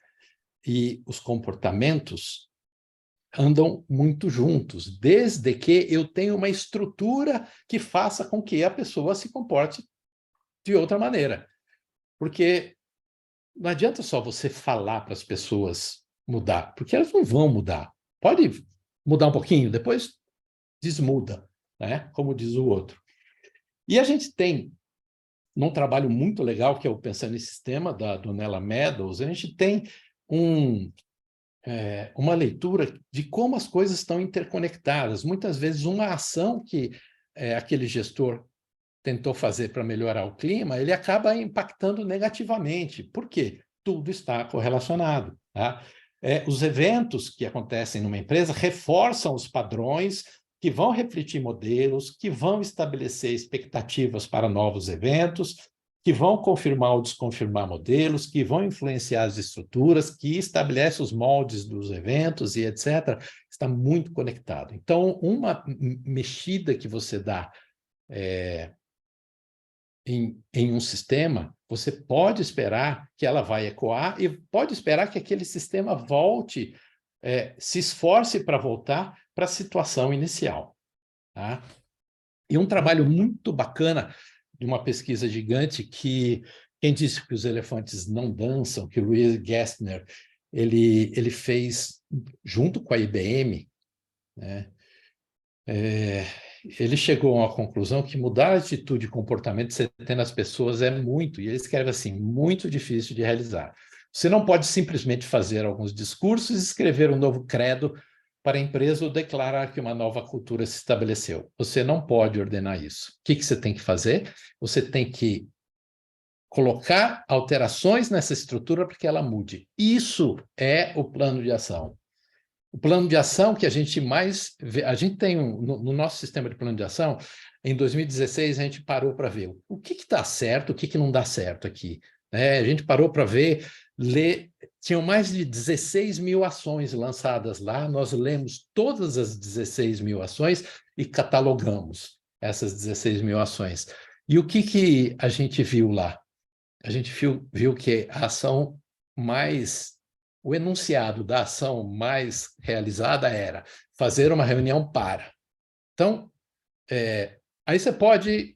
e os comportamentos andam muito juntos, desde que eu tenha uma estrutura que faça com que a pessoa se comporte de outra maneira. Porque não adianta só você falar para as pessoas mudar, porque elas não vão mudar. Pode mudar um pouquinho, depois desmuda, né? Como diz o outro. E a gente tem, num trabalho muito legal, que é o Pensando em Sistema, da Donella Meadows, a gente tem uma leitura de como as coisas estão interconectadas. Muitas vezes uma ação que aquele gestor tentou fazer para melhorar o clima, ele acaba impactando negativamente. Por quê? Tudo está correlacionado, tá? Os eventos que acontecem numa empresa reforçam os padrões que vão refletir modelos, que vão estabelecer expectativas para novos eventos, que vão confirmar ou desconfirmar modelos, que vão influenciar as estruturas, que estabelece os moldes dos eventos e etc. Está muito conectado. Então, uma mexida que você dá em um sistema, você pode esperar que ela vai ecoar e pode esperar que aquele sistema volte, se esforce para voltar para a situação inicial. Tá? E um trabalho muito bacana de uma pesquisa gigante que quem disse que os elefantes não dançam, que o Louis Gerstner, ele fez junto com a IBM, né? Ele chegou a uma conclusão que mudar a atitude e comportamento de centenas de pessoas é muito, e ele escreve assim, muito difícil de realizar. Você não pode simplesmente fazer alguns discursos e escrever um novo credo para a empresa ou declarar que uma nova cultura se estabeleceu. Você não pode ordenar isso. O que você tem que fazer? Você tem que colocar alterações nessa estrutura para que ela mude. Isso é o plano de ação. O plano de ação que a gente mais vê, a gente tem no nosso sistema de plano de ação, em 2016 a gente parou para ver o que está certo, o que não dá certo aqui. A gente parou para ver, tinham mais de 16 mil ações lançadas lá, nós lemos todas as 16 mil ações e catalogamos essas 16 mil ações. E o que a gente viu lá? A gente viu que a ação o enunciado da ação mais realizada era fazer uma reunião para. Então, aí você pode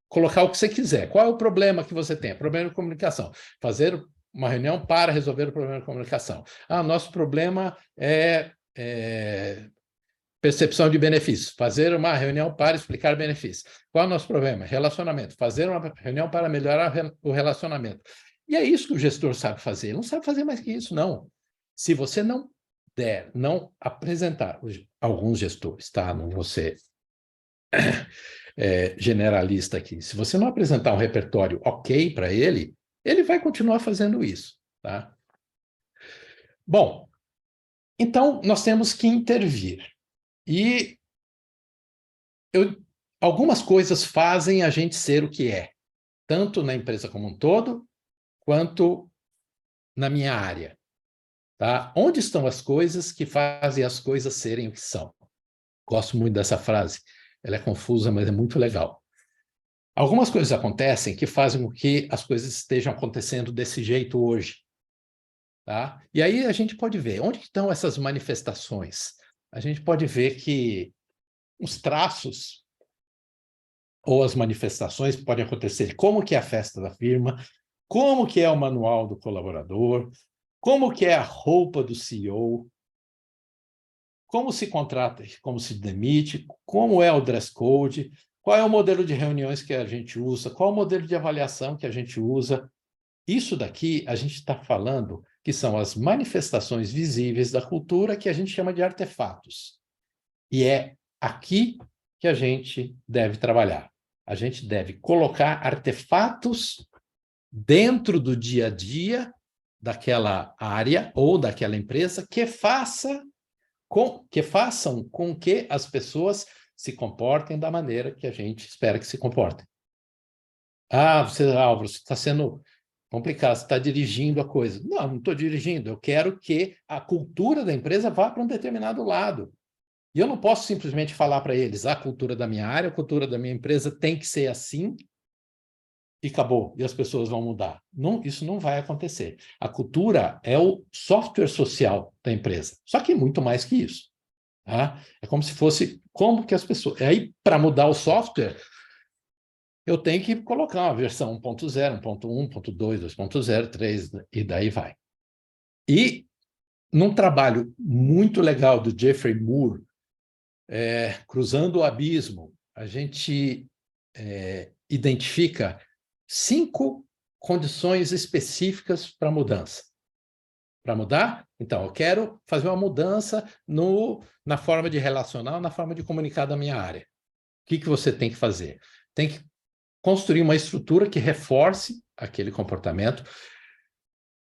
colocar o que você quiser. Qual é o problema que você tem? Problema de comunicação. Fazer uma reunião para resolver o problema de comunicação. Nosso problema é percepção de benefícios. Fazer uma reunião para explicar benefícios. Qual é o nosso problema? Relacionamento. Fazer uma reunião para melhorar o relacionamento. E é isso que o gestor sabe fazer. Ele não sabe fazer mais que isso, não. Se você não apresentar, alguns gestores, tá? Não vou ser generalista aqui. Se você não apresentar um repertório ok para ele, ele vai continuar fazendo isso, tá? Bom, então nós temos que intervir. E algumas coisas fazem a gente ser o que é, tanto na empresa como um todo, quanto na minha área. Tá? Onde estão as coisas que fazem as coisas serem o que são? Gosto muito dessa frase. Ela é confusa, mas é muito legal. Algumas coisas acontecem que fazem com que as coisas estejam acontecendo desse jeito hoje. Tá? E aí a gente pode ver onde estão essas manifestações. A gente pode ver que os traços ou as manifestações podem acontecer. Como que é a festa da firma, como que é o manual do colaborador, como que é a roupa do CEO, como se contrata, como se demite, como é o dress code, qual é o modelo de reuniões que a gente usa, qual é o modelo de avaliação que a gente usa. Isso daqui a gente está falando que são as manifestações visíveis da cultura que a gente chama de artefatos. E é aqui que a gente deve trabalhar. A gente deve colocar artefatos dentro do dia a dia daquela área ou daquela empresa que façam com que as pessoas se comportem da maneira que a gente espera que se comportem. Álvaro, você está sendo complicado, você está dirigindo a coisa. Não estou dirigindo, eu quero que a cultura da empresa vá para um determinado lado. E eu não posso simplesmente falar para eles, a cultura da minha área, a cultura da minha empresa tem que ser assim, e acabou, e as pessoas vão mudar. Não, isso não vai acontecer. A cultura é o software social da empresa, só que muito mais que isso. Tá? É como se fosse, como que as pessoas... Aí, para mudar o software, eu tenho que colocar uma versão 1.0, 1.1, 1.2, 2.0, 3, e daí vai. E, num trabalho muito legal do Jeffrey Moore, Cruzando o Abismo, a gente identifica 5 condições específicas para mudança. Para mudar? Então, eu quero fazer uma mudança na forma de relacionar, na forma de comunicar da minha área. O que você tem que fazer? Tem que construir uma estrutura que reforce aquele comportamento.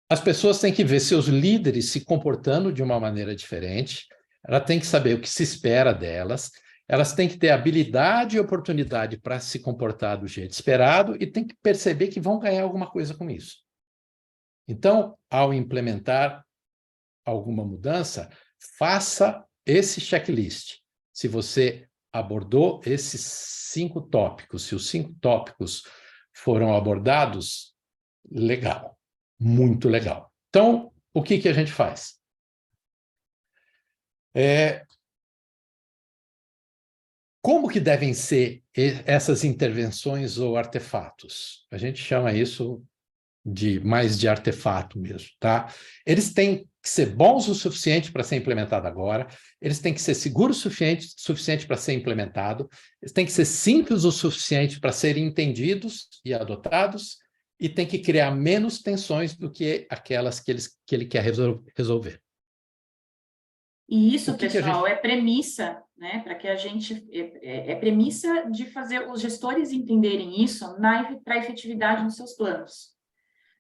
As pessoas têm que ver seus líderes se comportando de uma maneira diferente. Ela tem que saber o que se espera delas. Elas têm que ter habilidade e oportunidade para se comportar do jeito esperado e tem que perceber que vão ganhar alguma coisa com isso. Então, ao implementar alguma mudança, faça esse checklist. Se você abordou esses 5 tópicos, se os 5 tópicos foram abordados, legal, muito legal. Então, o que a gente faz? Como que devem ser essas intervenções ou artefatos? A gente chama isso mais de artefato mesmo, tá? Eles têm que ser bons o suficiente para ser implementado agora, eles têm que ser seguros o suficiente para ser implementado, eles têm que ser simples o suficiente para serem entendidos e adotados, e tem que criar menos tensões do que aquelas que ele quer resolver. E isso, pessoal, é premissa, né, para que a gente... É premissa de fazer os gestores entenderem isso para a efetividade dos seus planos.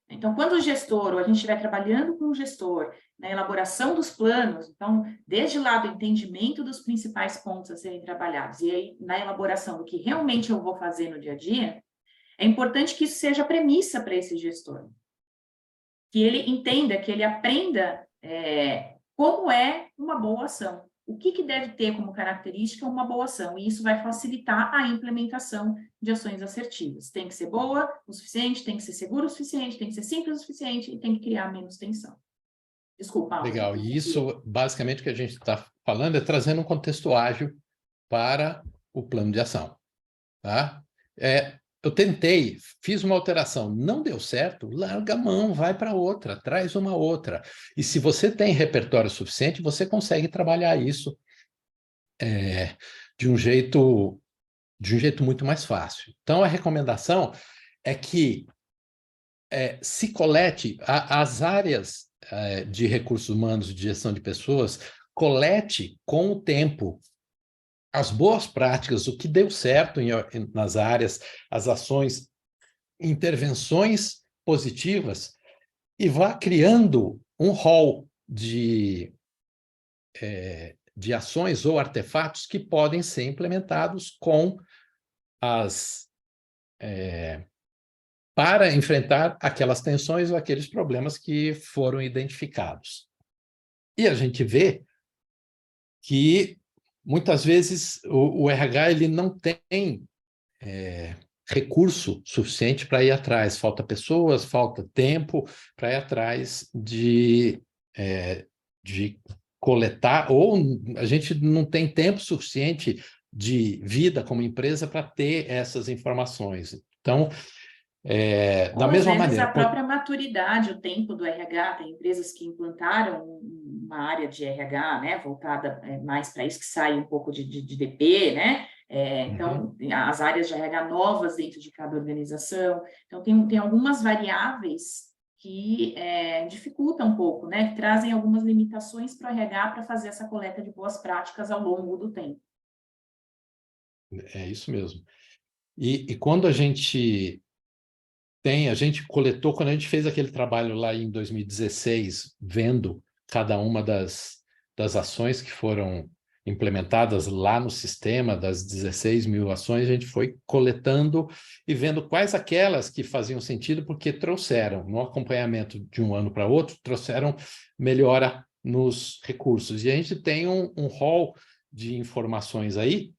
Então, quando o gestor, ou a gente estiver trabalhando com o gestor, na elaboração dos planos, então, desde lá do entendimento dos principais pontos a serem trabalhados, e aí na elaboração do que realmente eu vou fazer no dia a dia, é importante que isso seja premissa para esse gestor. Que ele entenda, que ele aprenda como é uma boa ação. O que deve ter como característica uma boa ação? E isso vai facilitar a implementação de ações assertivas. Tem que ser boa o suficiente, tem que ser seguro o suficiente, tem que ser simples o suficiente e tem que criar menos tensão. Desculpa. Legal. E isso, basicamente, o que a gente está falando é trazendo um contexto ágil para o plano de ação. Tá? Eu tentei, fiz uma alteração, não deu certo, larga a mão, vai para outra, traz uma outra. E se você tem repertório suficiente, você consegue trabalhar isso de um jeito muito mais fácil. Então, a recomendação é que se colete as áreas de recursos humanos e de gestão de pessoas, colete com o tempo as boas práticas, o que deu certo nas áreas, as ações, intervenções positivas, e vá criando um rol de ações ou artefatos que podem ser implementados para enfrentar aquelas tensões ou aqueles problemas que foram identificados. E a gente vê que muitas vezes o RH ele não tem recurso suficiente para ir atrás, falta pessoas, falta tempo para ir atrás de coletar, ou a gente não tem tempo suficiente de vida como empresa para ter essas informações. Então, da mesma maneira... a própria maturidade, o tempo do RH, tem empresas que implantaram uma área de RH, né, voltada mais para isso, que sai um pouco de DP, né? Então, as áreas de RH novas dentro de cada organização. Então, tem algumas variáveis que dificultam um pouco, né? Que trazem algumas limitações para o RH para fazer essa coleta de boas práticas ao longo do tempo. É isso mesmo. E quando a gente coletou, quando a gente fez aquele trabalho lá em 2016, vendo cada uma das ações que foram implementadas lá no sistema, das 16 mil ações, a gente foi coletando e vendo quais aquelas que faziam sentido, porque trouxeram, no acompanhamento de um ano para outro, trouxeram melhora nos recursos. E a gente tem um rol de informações aí,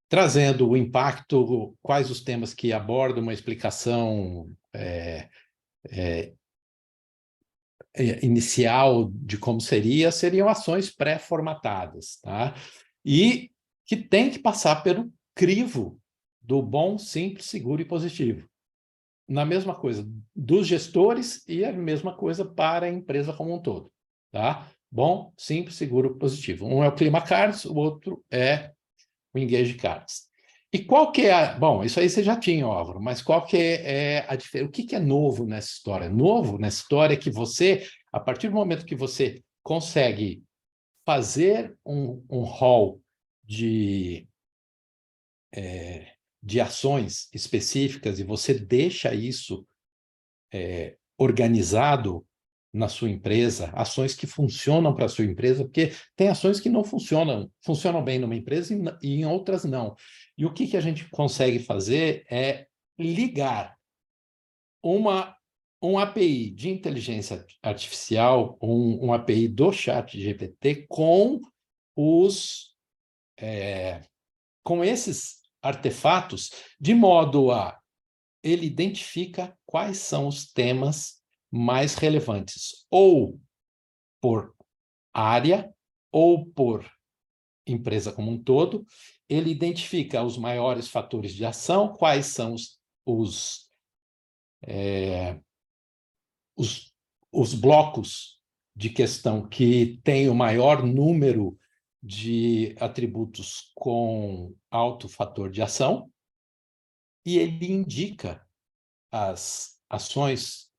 trazendo o impacto, quais os temas que abordam, uma explicação inicial de como seriam ações pré-formatadas, tá? E que tem que passar pelo crivo do bom, simples, seguro e positivo. Na mesma coisa dos gestores e a mesma coisa para a empresa como um todo, tá? Bom, simples, seguro, positivo. Um é o Clima Cards, o outro é o Engage Cards. E qual que é Bom, isso aí você já tinha, Álvaro, mas qual que é a diferença? O que é novo nessa história? Novo nessa história é que você, a partir do momento que você consegue fazer um rol de ações específicas e você deixa isso organizado na sua empresa, ações que funcionam para a sua empresa, porque tem ações que não funcionam bem numa empresa e em outras não. E o que a gente consegue fazer é ligar um API de inteligência artificial, um API do ChatGPT com com esses artefatos, de modo a ele identifica quais são os temas mais relevantes, ou por área, ou por empresa como um todo. Ele identifica os maiores fatores de ação, quais são os blocos de questão que têm o maior número de atributos com alto fator de ação, e ele indica as ações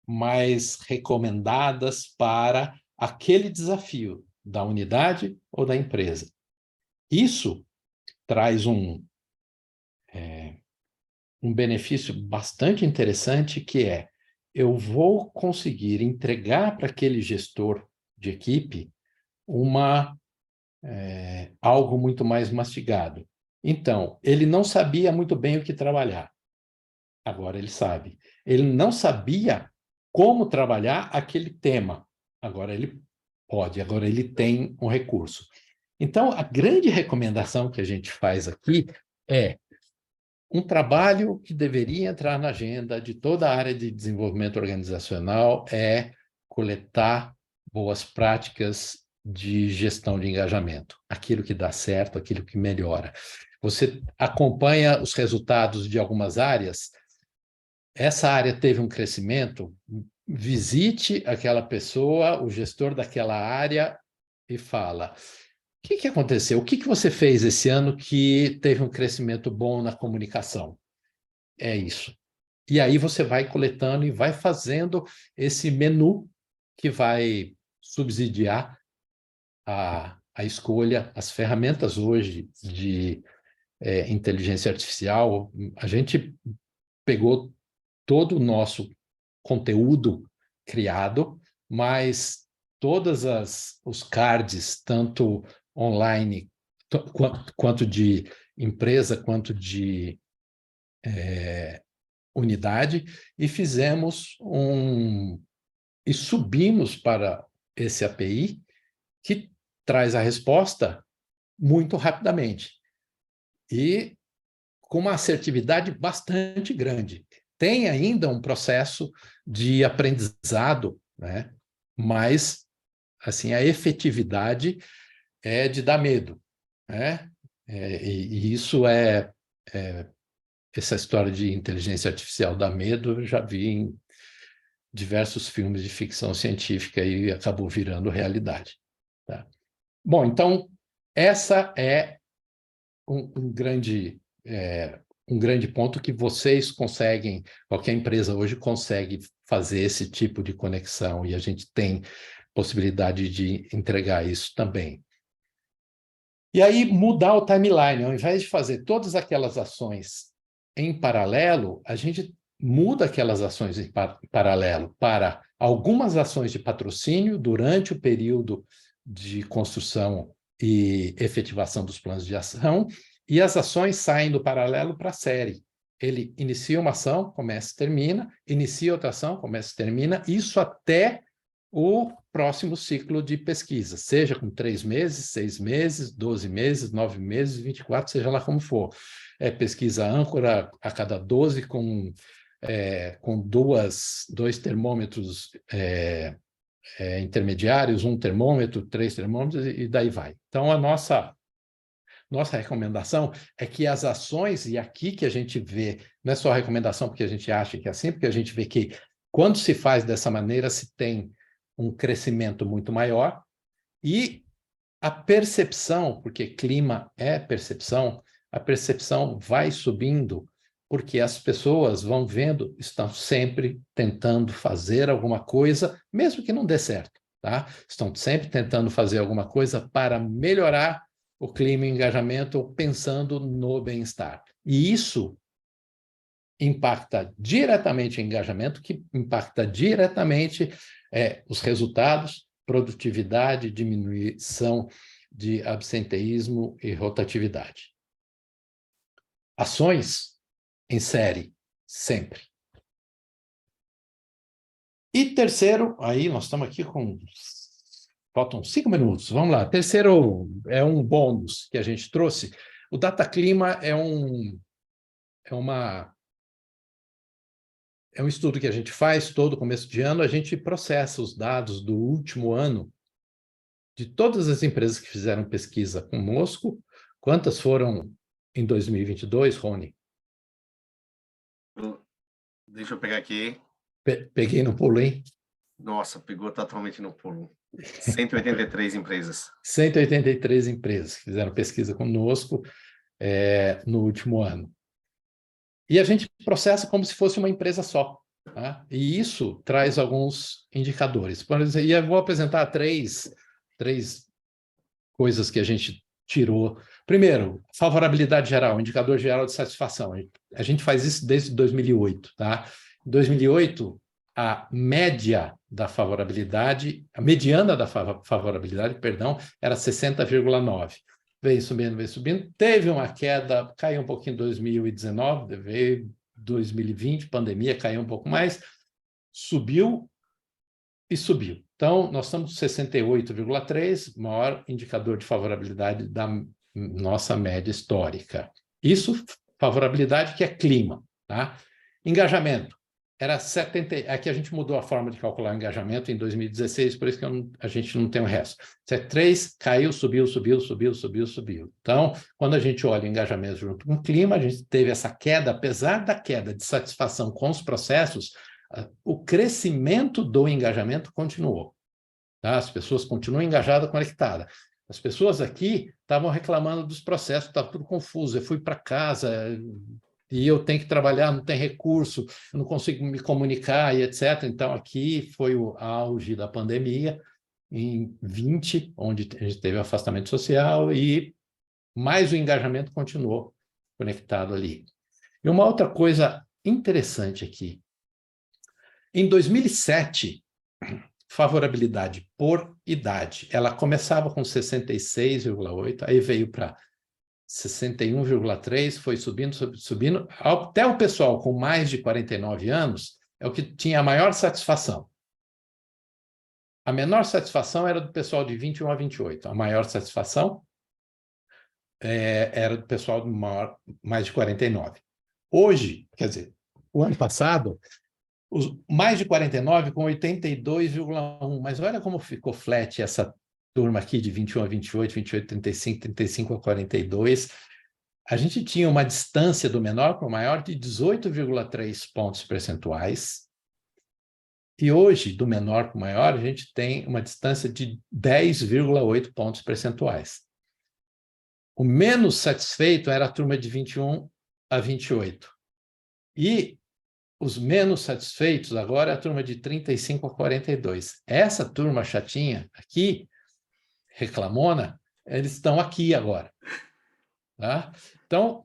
mais recomendadas para aquele desafio da unidade ou da empresa. Isso traz um benefício bastante interessante, que é: eu vou conseguir entregar para aquele gestor de equipe algo muito mais mastigado. Então, ele não sabia muito bem o que trabalhar. Agora ele sabe. Ele não sabia como trabalhar aquele tema. Agora ele pode, agora ele tem um recurso. Então, a grande recomendação que a gente faz aqui é um trabalho que deveria entrar na agenda de toda a área de desenvolvimento organizacional, é coletar boas práticas de gestão de engajamento, aquilo que dá certo, aquilo que melhora. Você acompanha os resultados de algumas áreas, essa área teve um crescimento, visite aquela pessoa, o gestor daquela área, e fala: o que aconteceu? O que você fez esse ano que teve um crescimento bom na comunicação? É isso. E aí você vai coletando e vai fazendo esse menu que vai subsidiar a escolha, as ferramentas hoje de inteligência artificial. A gente pegou todo o nosso conteúdo criado, mas todas os cards, tanto online quanto de empresa, quanto de unidade, e fizemos e subimos para esse API, que traz a resposta muito rapidamente e com uma assertividade bastante grande. Tem ainda um processo de aprendizado, né? Mas assim, a efetividade é de dar medo, né? E isso essa história de inteligência artificial dá medo, eu já vi em diversos filmes de ficção científica e acabou virando realidade. Tá? Bom, então, essa é um grande ponto que vocês conseguem, qualquer empresa hoje consegue fazer esse tipo de conexão, e a gente tem possibilidade de entregar isso também. E aí, mudar o timeline, ao invés de fazer todas aquelas ações em paralelo, a gente muda aquelas ações em paralelo para algumas ações de patrocínio durante o período de construção e efetivação dos planos de ação, e as ações saem do paralelo para a série. Ele inicia uma ação, começa e termina, inicia outra ação, começa e termina, isso até o próximo ciclo de pesquisa, seja com 3 meses, 6 meses, 12 meses, 9 meses, 24, seja lá como for. Pesquisa âncora a cada 12 com 2 termômetros intermediários, 1 termômetro, 3 termômetros, e daí vai. Então, a nossa recomendação é que as ações, e aqui que a gente vê, não é só recomendação porque a gente acha que é assim, porque a gente vê que quando se faz dessa maneira, se tem um crescimento muito maior, e a percepção, porque clima é percepção, a percepção vai subindo, porque as pessoas vão vendo, estão sempre tentando fazer alguma coisa, mesmo que não dê certo, tá? Estão sempre tentando fazer alguma coisa para melhorar o clima e o engajamento, pensando no bem-estar. E isso impacta diretamente o engajamento, que impacta diretamente os resultados, produtividade, diminuição de absenteísmo e rotatividade. Ações em série, sempre. E terceiro, aí nós estamos aqui com... Faltam 5 minutos, vamos lá. Terceiro é um bônus que a gente trouxe. O Data Clima é um estudo que a gente faz todo começo de ano, a gente processa os dados do último ano de todas as empresas que fizeram pesquisa conosco. Quantas foram em 2022, Rony? Deixa eu pegar aqui. Peguei no pulo, hein? Nossa, pegou totalmente no pulo. 183 empresas. 183 empresas que fizeram pesquisa conosco no último ano. E a gente processa como se fosse uma empresa só. Tá? E isso traz alguns indicadores. Por exemplo, e eu vou apresentar três coisas que a gente tirou. Primeiro, favorabilidade geral, indicador geral de satisfação. A gente faz isso desde 2008. Tá? Em 2008, a média da favorabilidade, a mediana da favorabilidade, perdão, era 60,9. Veio subindo, teve uma queda, caiu um pouquinho em 2019, veio 2020, pandemia, caiu um pouco mais, subiu e subiu. Então, nós estamos 68,3, maior indicador de favorabilidade da nossa média histórica. Isso, favorabilidade, que é clima. Tá? Engajamento. Era 70, aqui a gente mudou a forma de calcular o engajamento em 2016, por isso que a gente não tem o resto. 73, caiu, subiu. Então, quando a gente olha o engajamento junto com o clima, a gente teve essa queda, apesar da queda de satisfação com os processos, o crescimento do engajamento continuou. Tá? As pessoas continuam engajadas, conectadas. As pessoas aqui estavam reclamando dos processos, estava tudo confuso, eu fui para casa... e eu tenho que trabalhar, não tem recurso, eu não consigo me comunicar e etc. Então, aqui foi o auge da pandemia, em 20, onde a gente teve afastamento social, e mais o engajamento continuou conectado ali. E uma outra coisa interessante aqui, em 2007, favorabilidade por idade, ela começava com 66,8, aí veio para 61,3, foi subindo, até o pessoal com mais de 49 anos é o que tinha a maior satisfação. a menor satisfação era do pessoal de 21 a 28. A maior satisfação era do pessoal de mais de 49. Hoje, quer dizer, o ano passado, os mais de 49 com 82,1. Mas olha como ficou flat essa turma aqui de 21 a 28, 28 a 35, 35 a 42. A gente tinha uma distância do menor para o maior de 18,3 pontos percentuais. E hoje, do menor para o maior, a gente tem uma distância de 10,8 pontos percentuais. O menos satisfeito era a turma de 21 a 28. E os menos satisfeitos agora é a turma de 35 a 42. Essa turma chatinha aqui, reclamona, eles estão aqui agora. Tá? Então,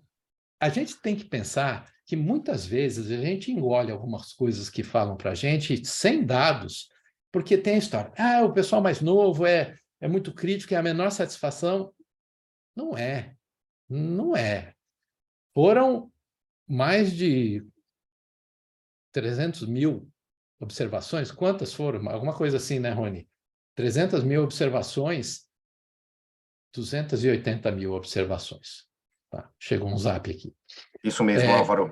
a gente tem que pensar que muitas vezes a gente engole algumas coisas que falam para a gente sem dados, porque tem a história. O pessoal mais novo é muito crítico, é a menor satisfação. Não é. Não é. Foram mais de 300 mil observações. Quantas foram? Alguma coisa assim, né, Rony? 300 mil observações, 280 mil observações. Tá, chegou um zap aqui. Isso mesmo, Álvaro.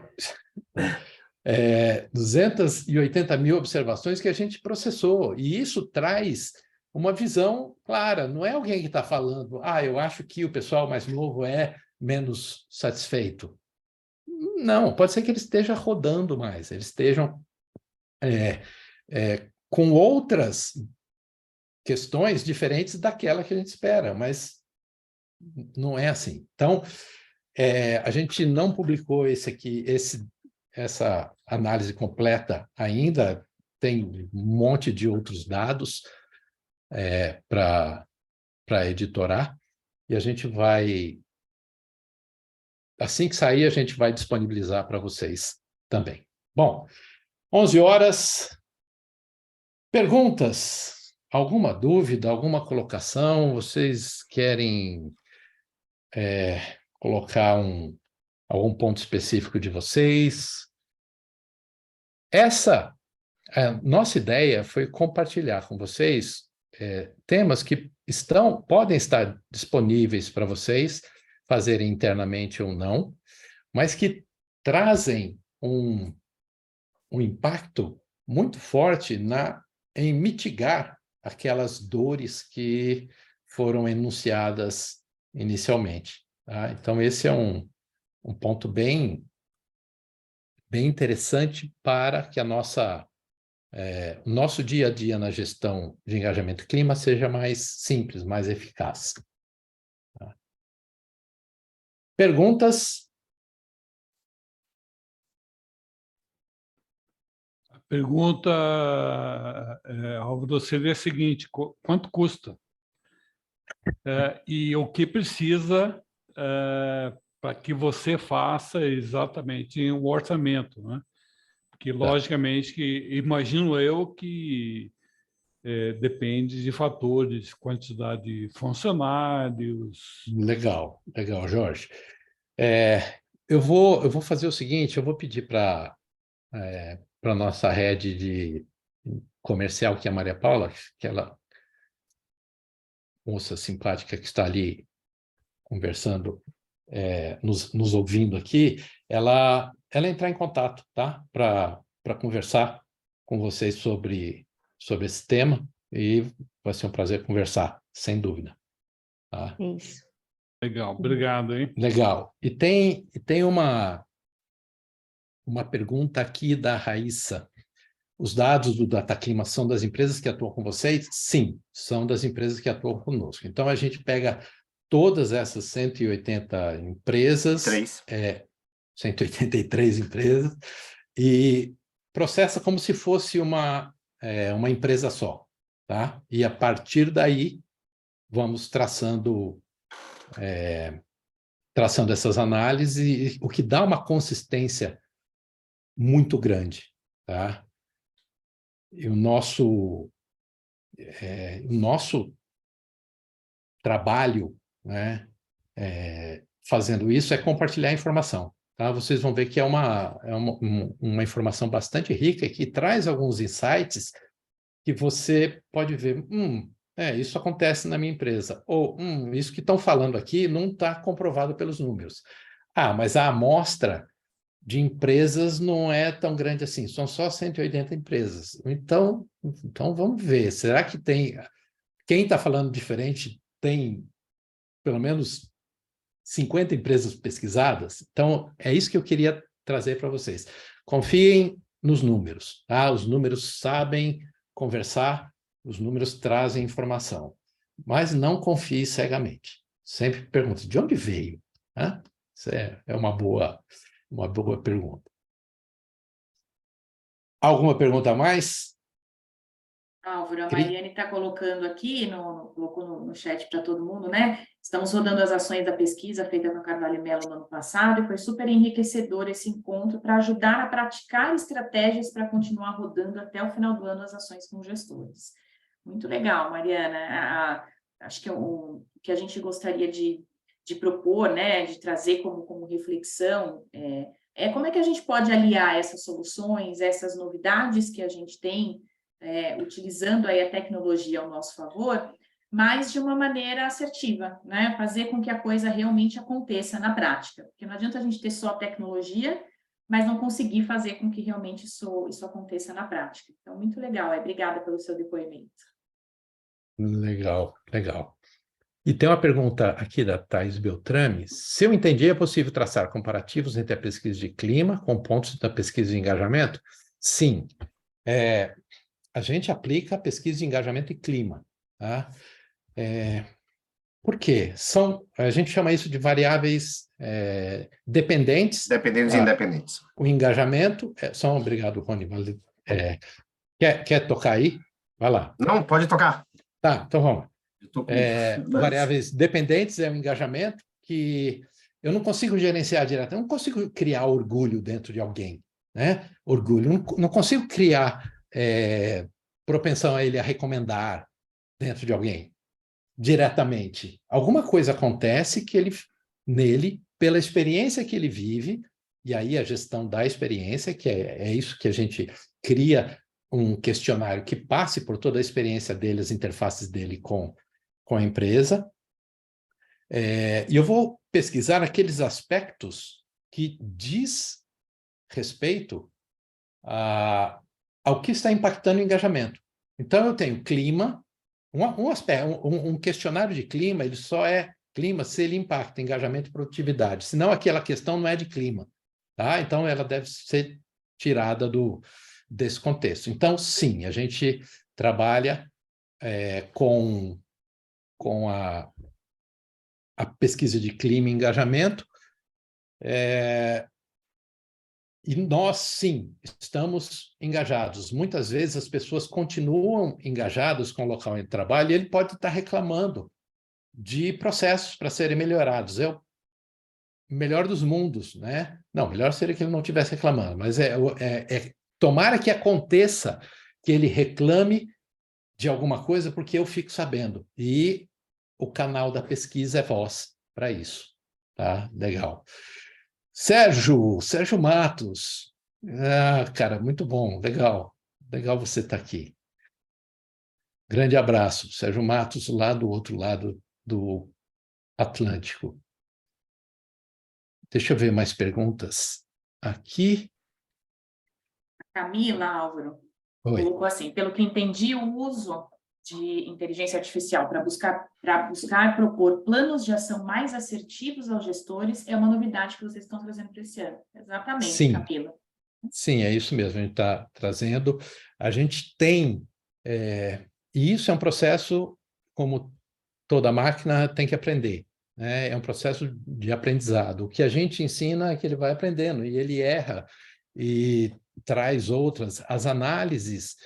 280 mil observações que a gente processou. E isso traz uma visão clara. Não é alguém que está falando, eu acho que o pessoal mais novo é menos satisfeito. Não, pode ser que ele esteja rodando mais, eles estejam com outras questões diferentes daquela que a gente espera, mas não é assim. Então, a gente não publicou essa análise completa ainda, tem um monte de outros dados para editorar, e a gente vai... Assim que sair, a gente vai disponibilizar para vocês também. Bom, 11 horas. Perguntas? Alguma dúvida, alguma colocação? Vocês querem colocar algum ponto específico de vocês? A nossa ideia foi compartilhar com vocês temas que podem estar disponíveis para vocês fazerem internamente ou não, mas que trazem um impacto muito forte em mitigar aquelas dores que foram enunciadas inicialmente. Tá? Então, esse é um ponto bem interessante para que o nosso dia a dia na gestão de engajamento e clima seja mais simples, mais eficaz. Tá? Perguntas? A pergunta, Álvaro, seria a seguinte: quanto custa? E o que precisa para que você faça exatamente um orçamento, né? Porque, logicamente, imagino eu que depende de fatores, quantidade de funcionários. Legal, Jorge. Eu vou fazer o seguinte, eu vou pedir para a nossa head de comercial, que é a Maria Paula, aquela moça simpática que está ali conversando, nos ouvindo aqui, ela entrar em contato, tá? Para conversar com vocês sobre esse tema, e vai ser um prazer conversar, sem dúvida. Tá? Isso. Legal, obrigado, hein? Legal. E tem uma pergunta aqui da Raíssa. Os dados do Dataclima são das empresas que atuam com vocês? Sim, são das empresas que atuam conosco. Então, a gente pega todas essas 180 empresas, 183 empresas, e processa como se fosse uma empresa só. Tá? E, a partir daí, vamos traçando essas análises, o que dá uma consistência muito grande. Tá? E o nosso trabalho, né, fazendo isso, é compartilhar informação. Tá? Vocês vão ver que é uma informação bastante rica, que traz alguns insights que você pode ver, isso acontece na minha empresa, ou isso que estão falando aqui não está comprovado pelos números. Mas a amostra de empresas não é tão grande assim, são só 180 empresas. Então vamos ver, será que quem está falando diferente tem pelo menos 50 empresas pesquisadas? Então, é isso que eu queria trazer para vocês. Confiem nos números, tá? Os números sabem conversar, os números trazem informação, mas não confie cegamente. Sempre pergunte, de onde veio? Isso é uma boa pergunta. Alguma pergunta a mais? Álvaro, a Mariane está colocando aqui, colocou no chat para todo mundo, né? Estamos rodando as ações da pesquisa feita no Carvalho Melo no ano passado, e foi super enriquecedor esse encontro para ajudar a praticar estratégias para continuar rodando até o final do ano as ações com gestores. Muito legal, Mariana. Acho que o que a gente gostaria de propor, né, de trazer como reflexão, como é que a gente pode aliar essas soluções, essas novidades que a gente tem, utilizando aí a tecnologia ao nosso favor, mas de uma maneira assertiva, né? Fazer com que a coisa realmente aconteça na prática, porque não adianta a gente ter só a tecnologia, mas não conseguir fazer com que realmente isso aconteça na prática. Então, muito legal, obrigada pelo seu depoimento. Legal. E tem uma pergunta aqui da Thais Beltrame. Se eu entendi, é possível traçar comparativos entre a pesquisa de clima com pontos da pesquisa de engajamento? Sim. A gente aplica a pesquisa de engajamento e clima. Tá? Por quê? A gente chama isso de variáveis dependentes. Dependentes e independentes. O engajamento... obrigado, Rony. Quer tocar aí? Vai lá. Não, pode tocar. Tá, então vamos. Variáveis dependentes é o engajamento, que eu não consigo gerenciar direto, eu não consigo criar orgulho dentro de alguém, né? Orgulho, não consigo criar propensão a ele a recomendar dentro de alguém, diretamente. Alguma coisa acontece nele, pela experiência que ele vive, e aí a gestão da experiência, que é isso que a gente cria um questionário que passe por toda a experiência dele, as interfaces dele com a empresa, e eu vou pesquisar aqueles aspectos que diz respeito ao que está impactando o engajamento. Então, eu tenho clima, um questionário de clima, ele só é clima se ele impacta engajamento e produtividade, senão aquela questão não é de clima, tá? Então, ela deve ser tirada desse contexto. Então, sim, a gente trabalha com a pesquisa de clima e engajamento, e nós, sim, estamos engajados. Muitas vezes as pessoas continuam engajadas com o local de trabalho e ele pode estar reclamando de processos para serem melhorados. É o melhor dos mundos, né? Não, melhor seria que ele não estivesse reclamando, mas tomara que aconteça que ele reclame de alguma coisa, porque eu fico sabendo. E o canal da pesquisa é voz para isso. Tá? Legal. Sérgio Matos. Cara, muito bom, legal. Legal você estar aqui. Grande abraço. Sérgio Matos, lá do outro lado do Atlântico. Deixa eu ver mais perguntas aqui. Camila, Álvaro, colocou assim, pelo que entendi, o uso de inteligência artificial para buscar propor planos de ação mais assertivos aos gestores é uma novidade que vocês estão trazendo para esse ano. Exatamente, sim. Camila. Sim, é isso mesmo, a gente está trazendo. A gente tem, e isso é um processo, como toda máquina tem que aprender, né? É um processo de aprendizado. O que a gente ensina é que ele vai aprendendo, e ele erra, e traz outras. As análises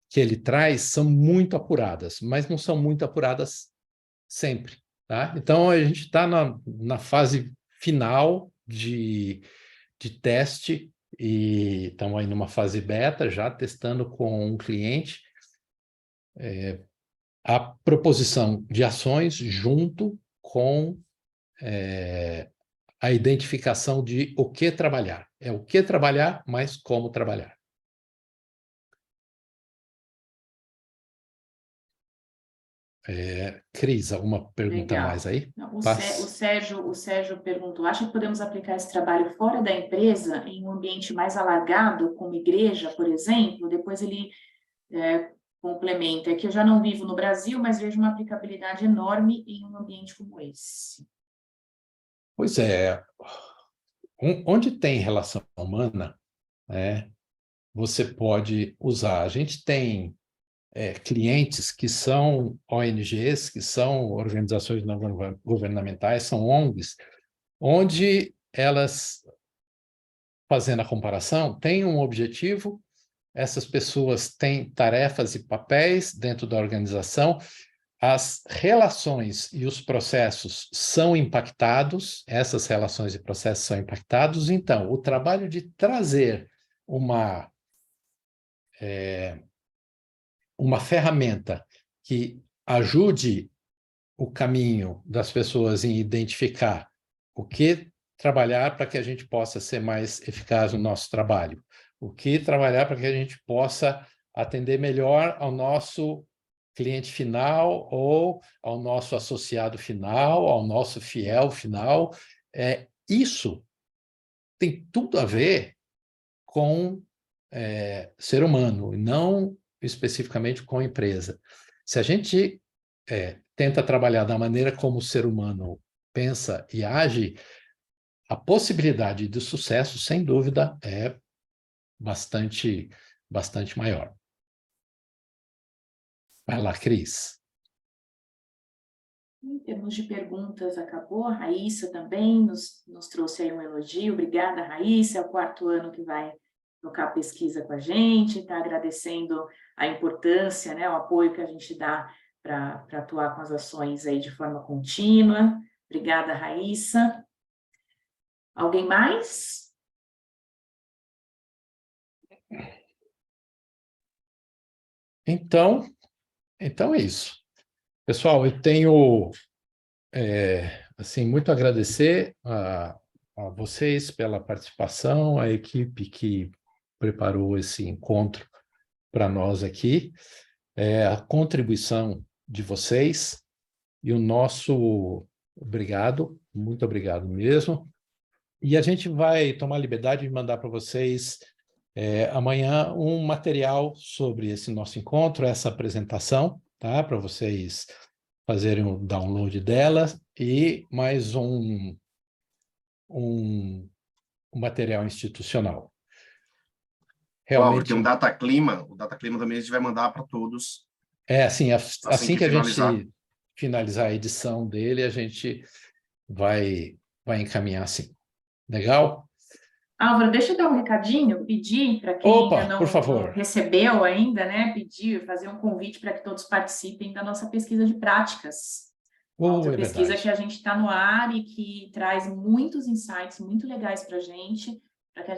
que ele traz são muito apuradas, mas não são muito apuradas sempre, tá? Então, a gente está na fase final de teste, e estamos aí numa fase beta, já testando com um cliente a proposição de ações junto com a identificação de o que trabalhar. É o que trabalhar, mas como trabalhar. Cris, alguma pergunta Legal. mais aí? Não, o Sérgio perguntou, acha que podemos aplicar esse trabalho fora da empresa, em um ambiente mais alargado, como igreja, por exemplo? Depois ele complementa, que eu já não vivo no Brasil, mas vejo uma aplicabilidade enorme em um ambiente como esse. Pois é, onde tem relação humana, você pode usar. A gente tem clientes que são ONGs, que são organizações não governamentais, são ONGs, onde elas, fazendo a comparação, têm um objetivo, essas pessoas têm tarefas e papéis dentro da organização, as relações e os processos são impactados, essas relações e processos são impactados, então, o trabalho de trazer uma ferramenta que ajude o caminho das pessoas em identificar o que trabalhar para que a gente possa ser mais eficaz no nosso trabalho, o que trabalhar para que a gente possa atender melhor ao nosso cliente final ou ao nosso associado final, ao nosso fiel final. Isso tem tudo a ver com ser humano, e não especificamente com a empresa. Se a gente tenta trabalhar da maneira como o ser humano pensa e age, a possibilidade de sucesso, sem dúvida, é bastante maior. Vai lá, Cris. Em termos de perguntas, acabou. A Raíssa também nos trouxe aí um elogio. Obrigada, Raíssa. É o 4º ano que vai tocar a pesquisa com a gente, está agradecendo a importância, o apoio que a gente dá para atuar com as ações aí de forma contínua. Obrigada, Raíssa. Alguém mais? Então é isso. Pessoal, eu tenho assim, muito a agradecer a vocês pela participação, a equipe que preparou esse encontro para nós aqui, a contribuição de vocês e o nosso obrigado, muito obrigado mesmo. E a gente vai tomar a liberdade de mandar para vocês amanhã um material sobre esse nosso encontro, essa apresentação, tá? Para vocês fazerem o download dela e mais um material institucional. Realmente tem um data clima, o data clima também a gente vai mandar para todos. Assim que a gente finalizar a edição dele, a gente vai encaminhar assim. Legal? Álvaro, deixa eu dar um recadinho, pedir para quem ainda não recebeu ainda, pedir, fazer um convite para que todos participem da nossa pesquisa de práticas. Outra pesquisa que a gente está no ar e que traz muitos insights muito legais para a gente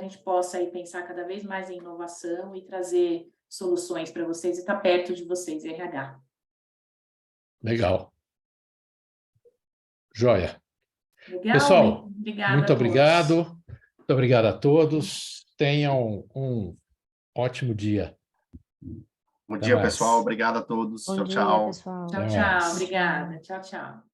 gente possa aí pensar cada vez mais em inovação e trazer soluções para vocês e estar perto de vocês, RH. Legal. Joia. Legal? Pessoal, obrigada muito obrigado. Muito obrigado a todos. Tenham um ótimo dia. Bom dia, pessoal. Obrigado a todos. Tchau, tchau. Tchau, tchau. Obrigada. Tchau, tchau.